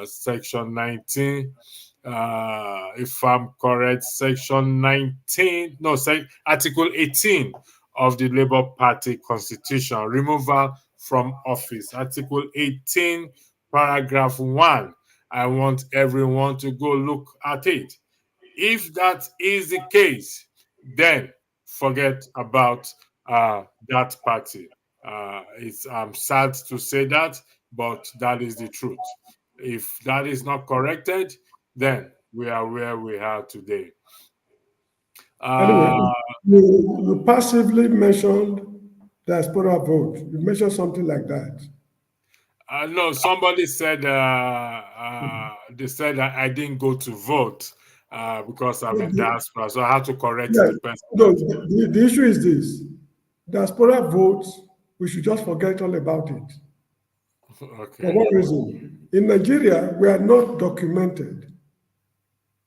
Speaker 1: Section 19. If I'm correct, section 19. No, Article 18 of the Labour Party constitution. Removal from office. Article 18, paragraph 1. I want everyone to go look at it. If that is the case, then forget about that party. I'm sad to say that, but that is the truth. If that is not corrected, then we are where we are today.
Speaker 2: Anyway, you passively mentioned diaspora vote. You mentioned something like that.
Speaker 1: No, somebody said they said that I didn't go to vote because I'm in diaspora, so I had to correct the person.
Speaker 2: No, the issue is this: diaspora votes. We should just forget all about it.
Speaker 1: Okay.
Speaker 2: For what reason? In Nigeria, we are not documented.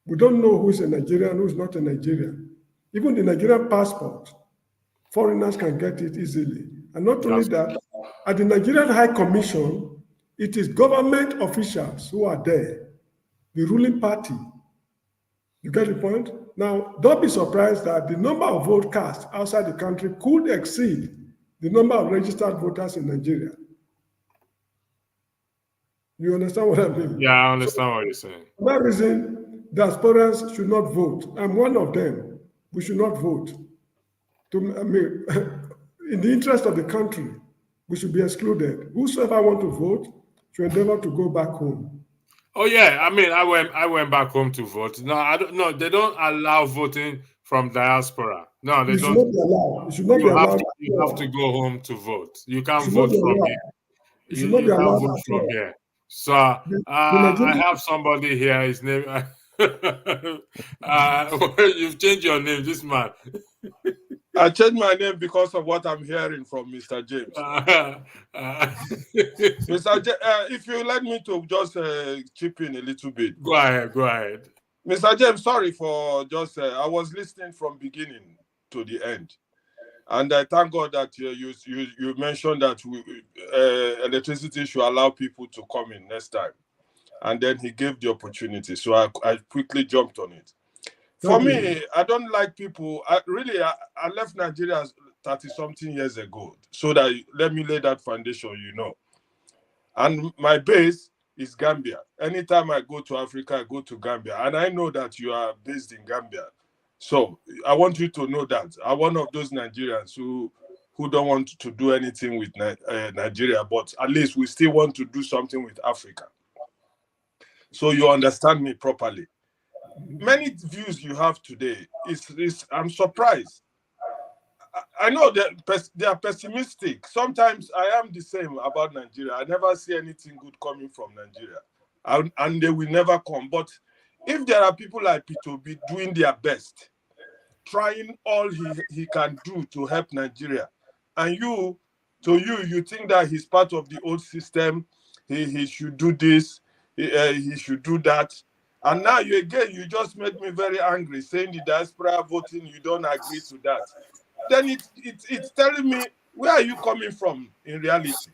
Speaker 2: We don't know who is a Nigerian, who is not a Nigerian. Even the Nigerian passport, foreigners can get it easily. And not only that, at the Nigerian High Commission, it is government officials who are there, the ruling party. You get the point? Now, don't be surprised that the number of votes cast outside the country could exceed the number of registered voters in Nigeria. You understand what I mean?
Speaker 1: Yeah, I understand what you're saying.
Speaker 2: For that reason, diasporans should not vote. I'm one of them. We should not vote. In the interest of the country, we should be excluded. Whosoever want to vote should endeavor to go back home.
Speaker 1: Oh yeah, I mean, I went back home to vote. No, I don't. No, they don't allow voting from diaspora. No, they
Speaker 2: You should
Speaker 1: don't.
Speaker 2: not be allowed. You should not be allowed.
Speaker 1: You have to go home to vote. You can't
Speaker 2: should not
Speaker 1: vote
Speaker 2: be
Speaker 1: from
Speaker 2: allowed.
Speaker 1: here.
Speaker 2: You should not be
Speaker 1: You can't
Speaker 2: allowed
Speaker 1: vote
Speaker 2: at
Speaker 1: from
Speaker 2: all.
Speaker 1: here. So
Speaker 2: The
Speaker 1: I
Speaker 2: Nigerian,
Speaker 1: have somebody here. His name. You've changed your name, this man.
Speaker 3: I changed my name because of what I'm hearing from Mr. James. Mr. If you let me to just chip in a little bit.
Speaker 1: Go ahead. Go ahead.
Speaker 3: Mr. James, sorry for just, I was listening from beginning to the end. And I thank God that you mentioned that electricity should allow people to come in next time. And then he gave the opportunity. So I quickly jumped on it. For me, I don't like people. I left Nigeria 30-something years ago. So that let me lay that foundation, you know. And my base is Gambia. Anytime I go to Africa, I go to Gambia. And I know that you are based in Gambia. So I want you to know that I'm one of those Nigerians who don't want to do anything with Nigeria, but at least we still want to do something with Africa. So you understand me properly. Many views you have today I'm surprised. I know that they are pessimistic. Sometimes I am the same about Nigeria. I never see anything good coming from Nigeria, and they will never come. But if there are people like Peter Obi doing their best, trying all he can do to help Nigeria, and you think that he's part of the old system, he should do this, he should do that. And now you just made me very angry, saying the diaspora voting, you don't agree to that. Then it's telling me, where are you coming from in reality?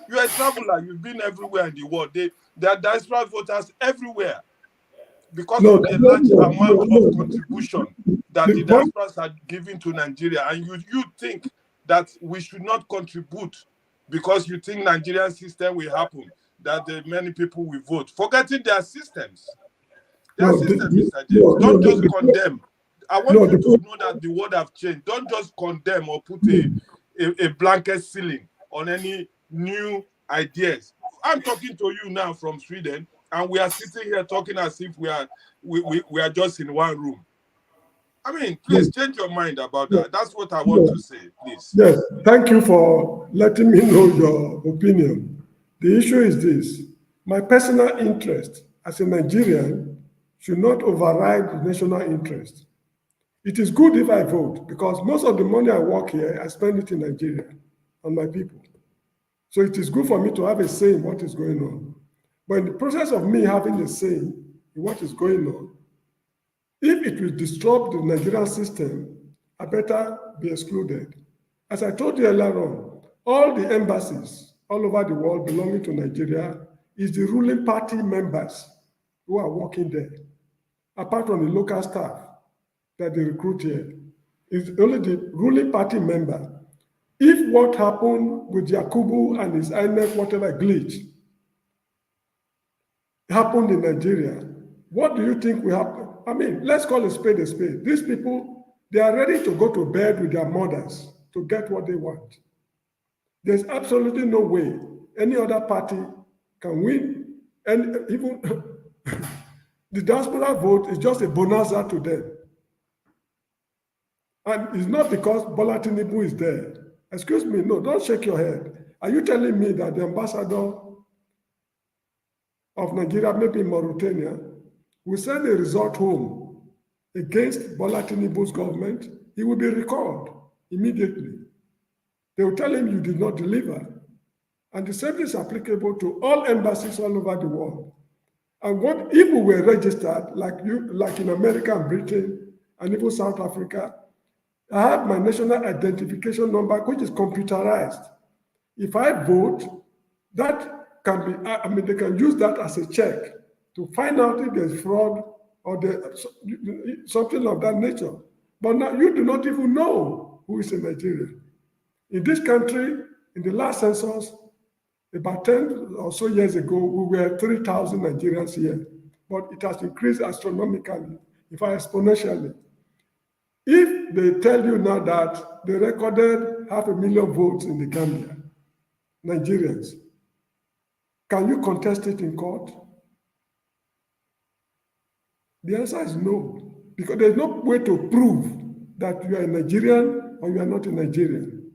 Speaker 3: You're a traveler, you've been everywhere in the world. There are diaspora voters everywhere because of the large amount of contribution that the diasporas are giving to Nigeria. And you think that we should not contribute because you think Nigerian system will happen, that many people will vote, forgetting their systems. Mr. James. Don't just condemn. I want you to know that the world have changed. Don't just condemn or put a blanket ceiling on any new ideas. I'm talking to you now from Sweden, and we are sitting here talking as if we are just in one room. I mean, please change your mind about that. That's what I want to say, please.
Speaker 2: Yes, thank you for letting me know your opinion. The issue is this. My personal interest as a Nigerian should not override the national interest. It is good if I vote because most of the money I work here, I spend it in Nigeria on my people. So it is good for me to have a say in what is going on. But in the process of me having a say in what is going on, if it will disrupt the Nigerian system, I better be excluded. As I told you earlier on, all the embassies all over the world belonging to Nigeria is the ruling party members who are working there, apart from the local staff that they recruit here. It's only the ruling party member. If what happened with Yakubu and his INEC, whatever glitch, happened in Nigeria, what do you think will happen? I mean, let's call a spade a spade. These people, they are ready to go to bed with their mothers to get what they want. There's absolutely no way any other party can win. And even the diaspora vote is just a bonanza to them. And it's not because Bola Tinubu is there. Excuse me, no, don't shake your head. Are you telling me that the ambassador of Nigeria, maybe in Mauritania, will send a result home against Bola Tinubu's government? He will be recalled immediately. They will tell him you did not deliver. And the same is applicable to all embassies all over the world. And what if we were registered like in America and Britain and even South Africa? I have my national identification number, which is computerized. If I vote, that can be, they can use that as a check to find out if there's fraud or something of that nature. But now you do not even know who is a Nigerian. In this country, in the last census, about 10 or so years ago, we were 3,000 Nigerians here, but it has increased astronomically, in fact, exponentially. If they tell you now that they recorded 500,000 votes in the Gambia, Nigerians, can you contest it in court? The answer is no, because there's no way to prove that you are a Nigerian or you are not a Nigerian.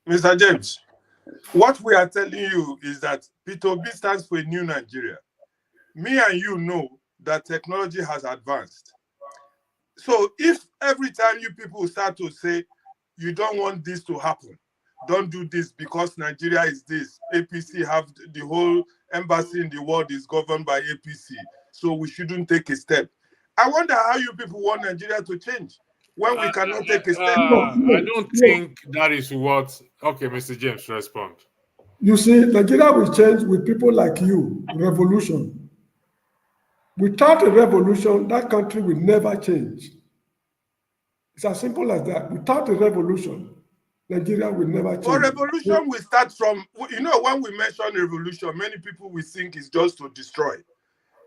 Speaker 3: Mr. James, what we are telling you is that Peter Obi stands for a new Nigeria. Me and you know that technology has advanced. So if every time you people start to say, you don't want this to happen, don't do this because Nigeria is this, APC have the whole embassy in the world is governed by APC, so we shouldn't take a step. I wonder how you people want Nigeria to change when we cannot take a step.
Speaker 1: I don't think that is what... Okay, Mr. James, respond.
Speaker 2: You see, Nigeria will change with people like you, revolution. Without a revolution, that country will never change. It's as simple as that. Without a revolution, Nigeria will never change.
Speaker 3: But revolution will start from, you know, when we mention revolution, many people will think it's just to destroy.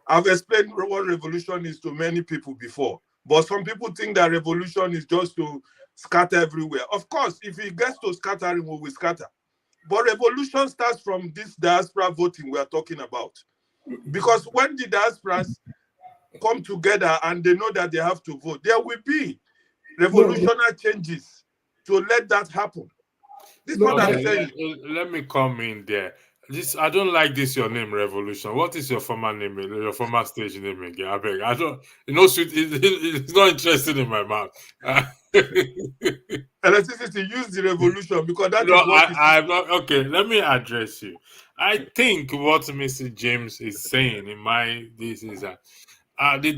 Speaker 3: I've explained what revolution is to many people before, but some people think that revolution is just to scatter everywhere. Of course, if it gets to scattering, we will scatter. But revolution starts from this diaspora voting we are talking about. Because when the diasporas come together and they know that they have to vote, there will be revolutionary changes to let that happen. This is what I'm saying.
Speaker 1: Let me come in there. I don't like this, your name, Revolution. What is your former name, your former stage name again? I beg. I don't, it's not interested in my mouth.
Speaker 3: Electricity, use the revolution because that is what
Speaker 1: I'm not. Okay, let me address you. I think what Mr. James is saying this is that the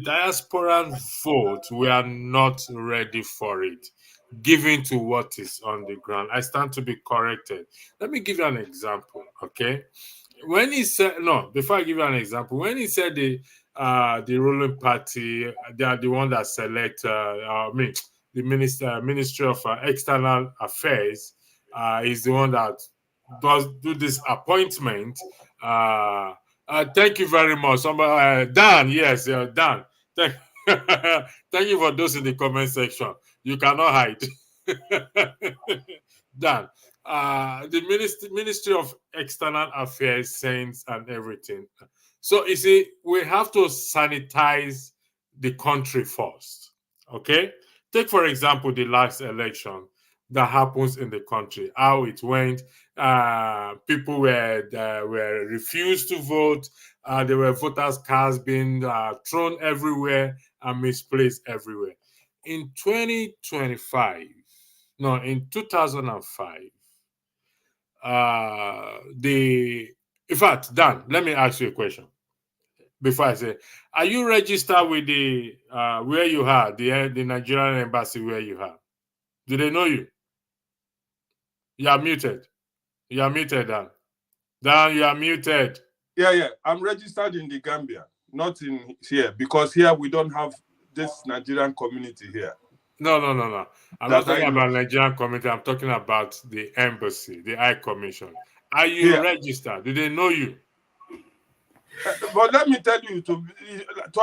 Speaker 1: diaspora vote, we are not ready for it, given to what is on the ground. I stand to be corrected. Let me give you an example, okay? When he said, no, before I give you an example, when he said the ruling party, they are the one that select, the Ministry of External Affairs is the one that does do this appointment. Thank you very much. Somebody, Dan, yes, Dan. Thank you for those in the comment section. You cannot hide. Dan, the Ministry of External Affairs sends and everything. So you see, we have to sanitize the country first. Okay? Take, for example, the last election that happens in the country, how it went. People were refused to vote. There were voters' cards being thrown everywhere and misplaced everywhere. In 2005, no, in 2005, in fact, Dan, let me ask you a question before I say, are you registered with the where you are, the Nigerian embassy where you are? Do they know you? You are muted. You are muted, Dan. Dan, you are muted.
Speaker 3: Yeah. I'm registered in the Gambia, not in here, because here we don't have this Nigerian community here.
Speaker 1: No. I'm not talking about Nigerian community. I'm talking about the embassy, the High Commission. Are you registered? Do they know you?
Speaker 3: But let me tell you, to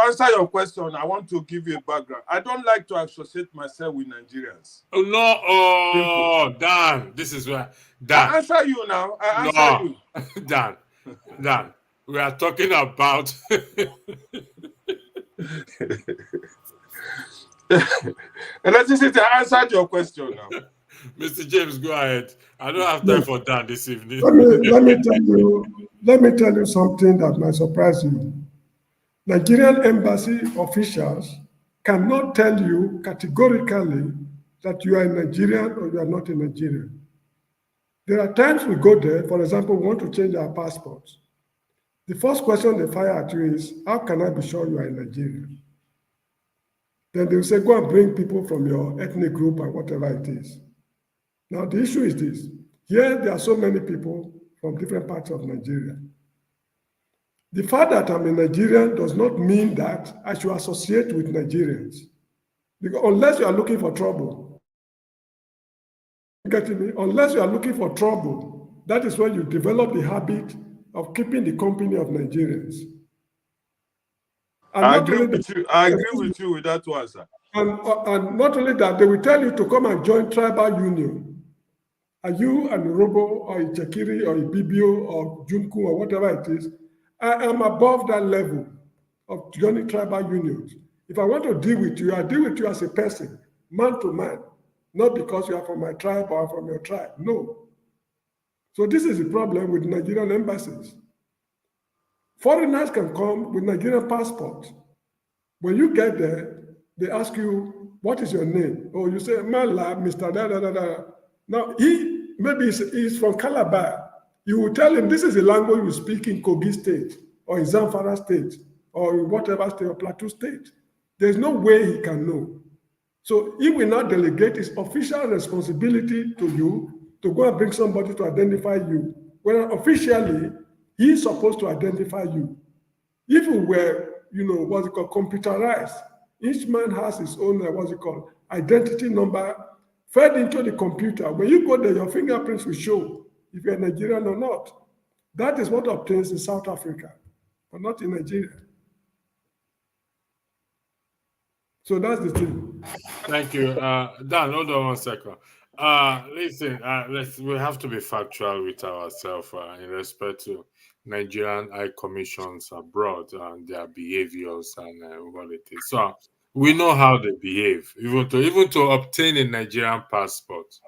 Speaker 3: answer your question, I want to give you a background. I don't like to associate myself with Nigerians.
Speaker 1: Oh, no. Oh, Dan, this is where... Dan.
Speaker 3: I answer you now. I answer you.
Speaker 1: Dan, we are talking about...
Speaker 3: Electricity, I answered your question now.
Speaker 1: Mr. James, go ahead. I don't have time for Dan this evening.
Speaker 2: Let me tell you something that might surprise you. Nigerian embassy officials cannot tell you categorically that you are a Nigerian or you are not a Nigerian. There are times we go there, for example, we want to change our passports. The first question they fire at you is, how can I be sure you are a Nigerian? Then they'll say, go and bring people from your ethnic group or whatever it is. Now, the issue is this. Here, there are so many people from different parts of Nigeria. The fact that I'm a Nigerian does not mean that I should associate with Nigerians. Because unless you are looking for trouble, getting me? Unless you are looking for trouble, that is when you develop the habit of keeping the company of Nigerians. And
Speaker 3: I
Speaker 2: not
Speaker 3: agree
Speaker 2: only
Speaker 3: with
Speaker 2: that,
Speaker 3: you. I agree with you with that one, sir.
Speaker 2: and not only that, they will tell you to come and join tribal union. Are you an Urobo or a Chekiri or a Bibio or Junku or whatever it is? I am above that level of joining tribal unions. If I want to deal with you, I deal with you as a person, man to man, not because you are from my tribe or from your tribe. No. So this is the problem with Nigerian embassies. Foreigners can come with Nigerian passports. When you get there, they ask you, what is your name? Or you say, Mala, Mr. Da, da, da, da. Now, he's from Calabar. You will tell him this is the language we speak in Kogi State, or in Zamfara State, or in whatever state, or Plateau State. There's no way he can know. So he will not delegate his official responsibility to you to go and bring somebody to identify you. When officially, he's supposed to identify you. If we were, what's it called, computerized, each man has his own, identity number fed into the computer. When you go there, your fingerprints will show if you're Nigerian or not. That is what obtains in South Africa, but not in Nigeria. So that's the thing.
Speaker 1: Thank you. Dan, hold on 1 second. Listen, we have to be factual with ourselves in respect to Nigerian high commissions abroad and their behaviors and what it is. So we know how they behave. Even to obtain a Nigerian passport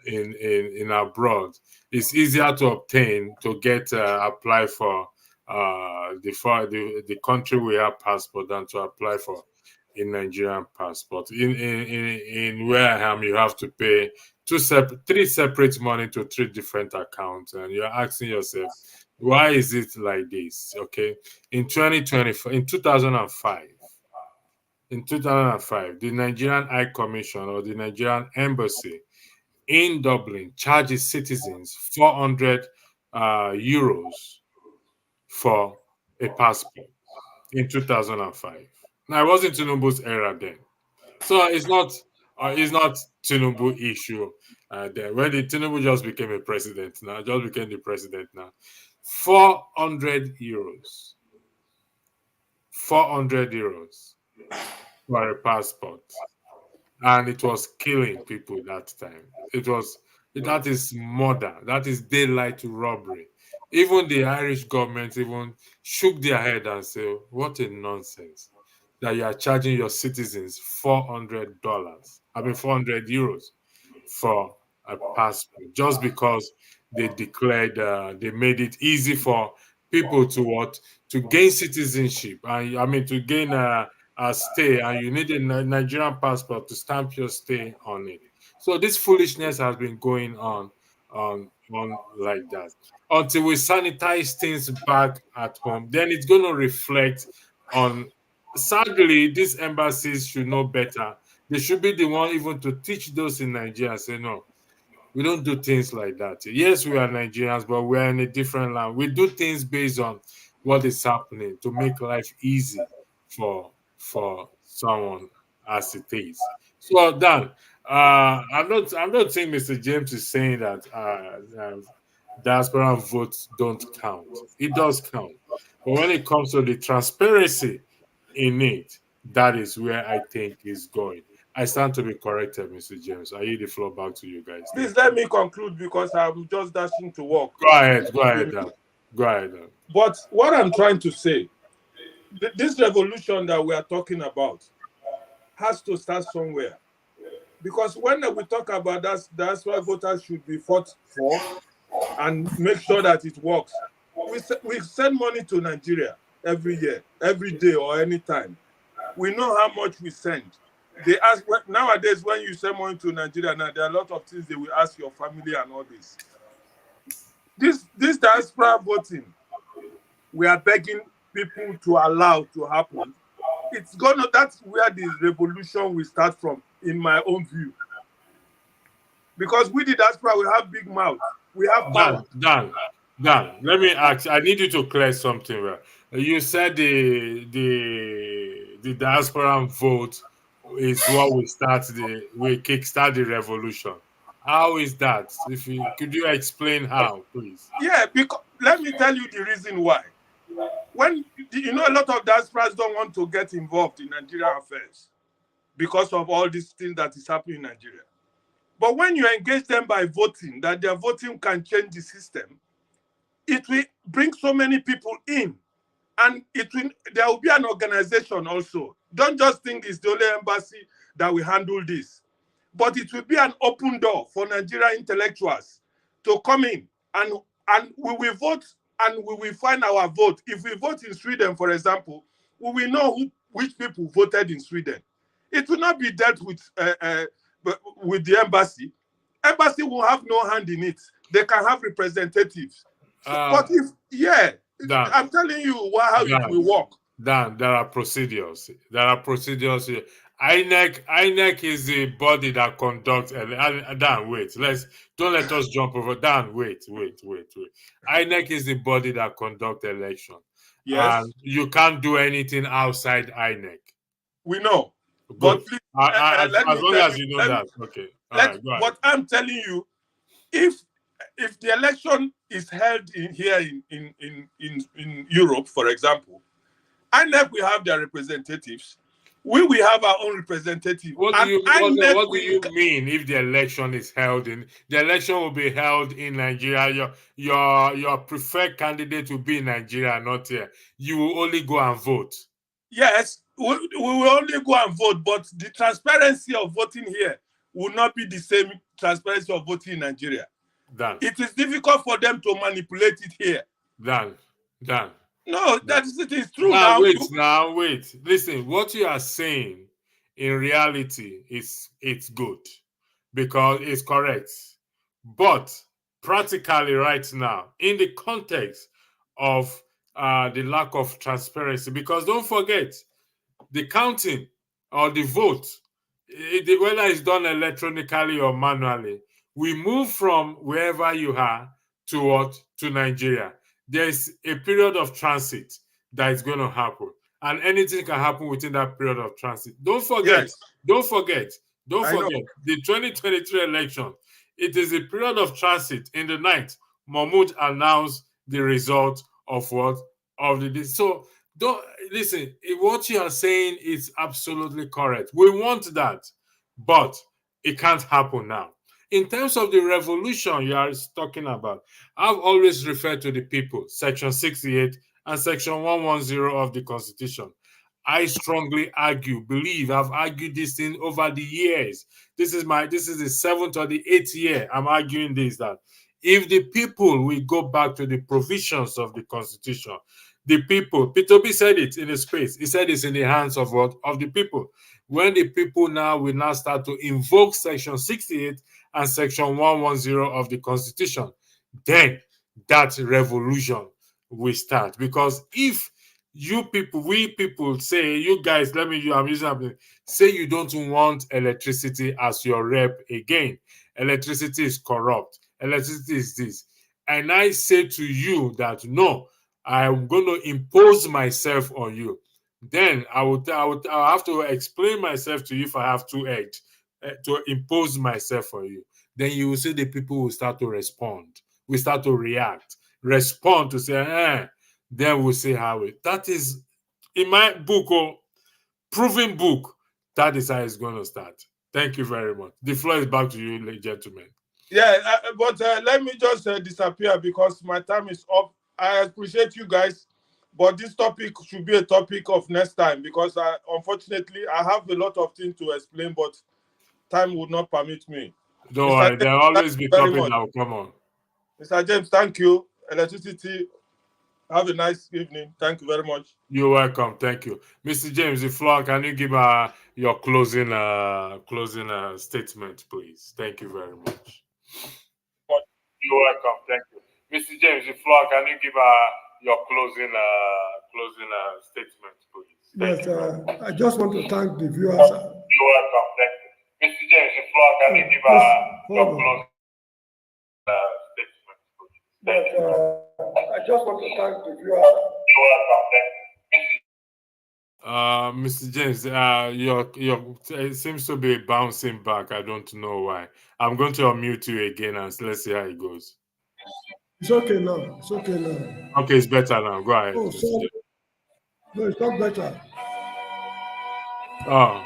Speaker 1: in abroad, it's easier to obtain to get apply for the country we have passport than to apply for in Nigerian passport. In where I am, you have to pay three separate money to 3 different accounts, and you're asking yourself, why is it like this? Okay, in 2005, the Nigerian High Commission or the Nigerian Embassy in Dublin charges citizens 400 euros for a passport in 2005. Now, it wasn't Tinubu's era then. So it's not Tinubu issue then. When the Tinubu just became the president now. 400 euros. 400 euros for a passport. And it was killing people that time. That is murder. That is daylight robbery. Even the Irish government even shook their head and said, what a nonsense that you are charging your citizens $400, 400 euros for a passport just because they declared, they made it easy for people to gain citizenship and to gain a stay, and you need a Nigerian passport to stamp your stay on it. So this foolishness has been going on like that until we sanitize things back at home. Then it's going to reflect on. Sadly, these embassies should know better. They should be the one even to teach those in Nigeria and say, no, we don't do things like that. Yes, we are Nigerians, but we are in a different land. We do things based on what is happening to make life easy for someone as it is. So Dan, I'm not saying Mr. James is saying that diaspora votes don't count. It does count. But when it comes to the transparency in it, that is where I think is going. I stand to be corrected, Mr. James. I yield the floor back to you guys.
Speaker 3: Please let me conclude because I'm just dashing to work.
Speaker 1: Go ahead, Dan.
Speaker 3: But what I'm trying to say, this revolution that we are talking about has to start somewhere. Because when we talk about that, that's why voters should be fought for and make sure that it works. We send money to Nigeria every year, every day or any time. We know how much we send. They ask nowadays when you send money to Nigeria now, there are a lot of things they will ask your family and all this. This diaspora voting, we are begging people to allow to happen. That's where the revolution will start from, in my own view. Because with the diaspora, we have big mouth. We have power.
Speaker 1: Dan, Dan, let me ask. I need you to clear something. Well, you said the diaspora vote is what we kickstart the revolution. How is that? If you could you explain how, please?
Speaker 3: Yeah, because let me tell you the reason why. When you know, a lot of diasporas don't want to get involved in Nigerian affairs because of all these things that is happening in Nigeria. But when you engage them by voting, that their voting can change the system, it will bring so many people in, and there will be an organization also. Don't just think it's the only embassy that will handle this, but it will be an open door for Nigerian intellectuals to come in, and we will vote, and we will find our vote. If we vote in Sweden, for example, we will know which people voted in Sweden. It will not be dealt with the embassy. Embassy will have no hand in it. They can have representatives. So, but if
Speaker 1: Dan,
Speaker 3: I'm telling you how it will work.
Speaker 1: Dan, there are procedures. There are procedures. INEC is the body that conducts. Dan, wait. Don't let us jump over. Dan, wait. INEC is the body that conducts election.
Speaker 3: Yes,
Speaker 1: And you can't do anything outside INEC.
Speaker 3: we know.
Speaker 1: Good.
Speaker 3: But please,
Speaker 1: As
Speaker 3: let me
Speaker 1: long
Speaker 3: tell
Speaker 1: as
Speaker 3: you,
Speaker 1: you know that. Okay. All right, go ahead.
Speaker 3: But I'm telling you, if the election is held here in Europe, for example, INEC will have their representatives. We will have our own representative.
Speaker 1: What do you mean if the election is held in the election will be held in Nigeria? Your preferred candidate will be in Nigeria, not here. You will only go and vote.
Speaker 3: Yes, we will only go and vote, but the transparency of voting here will not be the same transparency of voting in Nigeria.
Speaker 1: Dan.
Speaker 3: It is difficult for them to manipulate it here.
Speaker 1: Dan.
Speaker 3: No, that is it. It's true now.
Speaker 1: Wait. Listen, what you are saying in reality it's good because it's correct. But practically right now, in the context of the lack of transparency, because don't forget, the counting or the vote, whether it's done electronically or manually, we move from wherever you are to Nigeria. There's a period of transit that is going to happen, and anything can happen within that period of transit. Don't forget the 2023 election. It is a period of transit. In the night, Mahmoud announced the result of so don't listen. What you are saying is absolutely correct. We want that, but it can't happen now. In terms of the revolution you are talking about, I've always referred to the people, Section 68 and Section 110 of the Constitution. I strongly believe I've argued this thing over the years. This is the 7th or the 8th year I'm arguing this, that if the people will go back to the provisions of the Constitution, the people, Peter Obi said it in his space. He said it's in the hands of what? Of the people. When the people will now start to invoke Section 68 and Section 110 of the Constitution, then that revolution will start. Because if we people say, you guys, I'm using say you don't want electricity as your rep again. Electricity is corrupt. Electricity is this. And I say to you that no, I'm going to impose myself on you. Then I'll have to explain myself to you if I have two eggs to impose myself on you. Then you will see the people will start to respond. We start to react, respond to say, then we'll see how that is in my book, proven book. That is how it's going to start. Thank you very much. The floor is back to you, ladies and gentlemen.
Speaker 3: Yeah, but let me just disappear because my time is up. I appreciate you guys, but this topic should be a topic of next time because unfortunately I have a lot of things to explain, but time would not permit me.
Speaker 1: Don't worry, there will always be topics that will come on.
Speaker 3: Mr. James, thank you. Electricity, have a nice evening. Thank you very much.
Speaker 1: You're welcome. Thank you. Mr. James, the floor, can you give your closing statement, please? Thank you very much. You're welcome. Thank you. Mr. James, the floor, can you give your closing statement, please?
Speaker 2: Yes, I just want to thank the viewers.
Speaker 1: You're welcome. Thank you. Mr. James, the floor, can you give your closing statement, please? Thank you.
Speaker 2: just want to thank the viewer.
Speaker 1: Mr. James, it seems to be bouncing back. I don't know why. I'm going to unmute you again and let's see how it goes.
Speaker 2: It's okay now. It's okay now.
Speaker 1: Okay, it's better now. Go ahead.
Speaker 2: Oh, sorry. No, it's not better.
Speaker 1: Oh,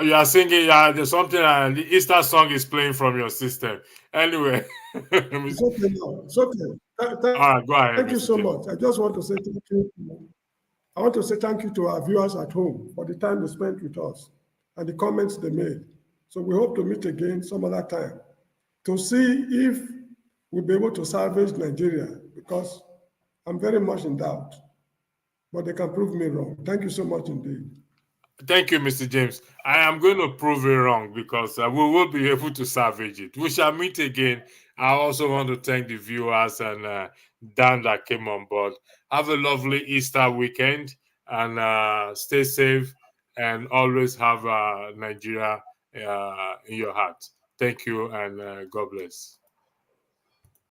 Speaker 1: you are singing. Yeah, there's something. The Easter song is playing from your system. Anyway,
Speaker 2: It's okay now. It's okay.
Speaker 1: All right, go ahead.
Speaker 2: Thank you
Speaker 1: Mr.
Speaker 2: so
Speaker 1: James.
Speaker 2: much. I just want to say thank you. I want to say thank you to our viewers at home for the time they spent with us and the comments they made. So we hope to meet again some other time to see if we'll be able to salvage Nigeria, because I'm very much in doubt, but they can prove me wrong. Thank you so much indeed.
Speaker 1: Thank you, Mr. James. I am going to prove it wrong because we will be able to salvage it. We shall meet again. I also want to thank the viewers and Dan that came on board. Have a lovely Easter weekend and stay safe and always have Nigeria in your heart. Thank you and God bless.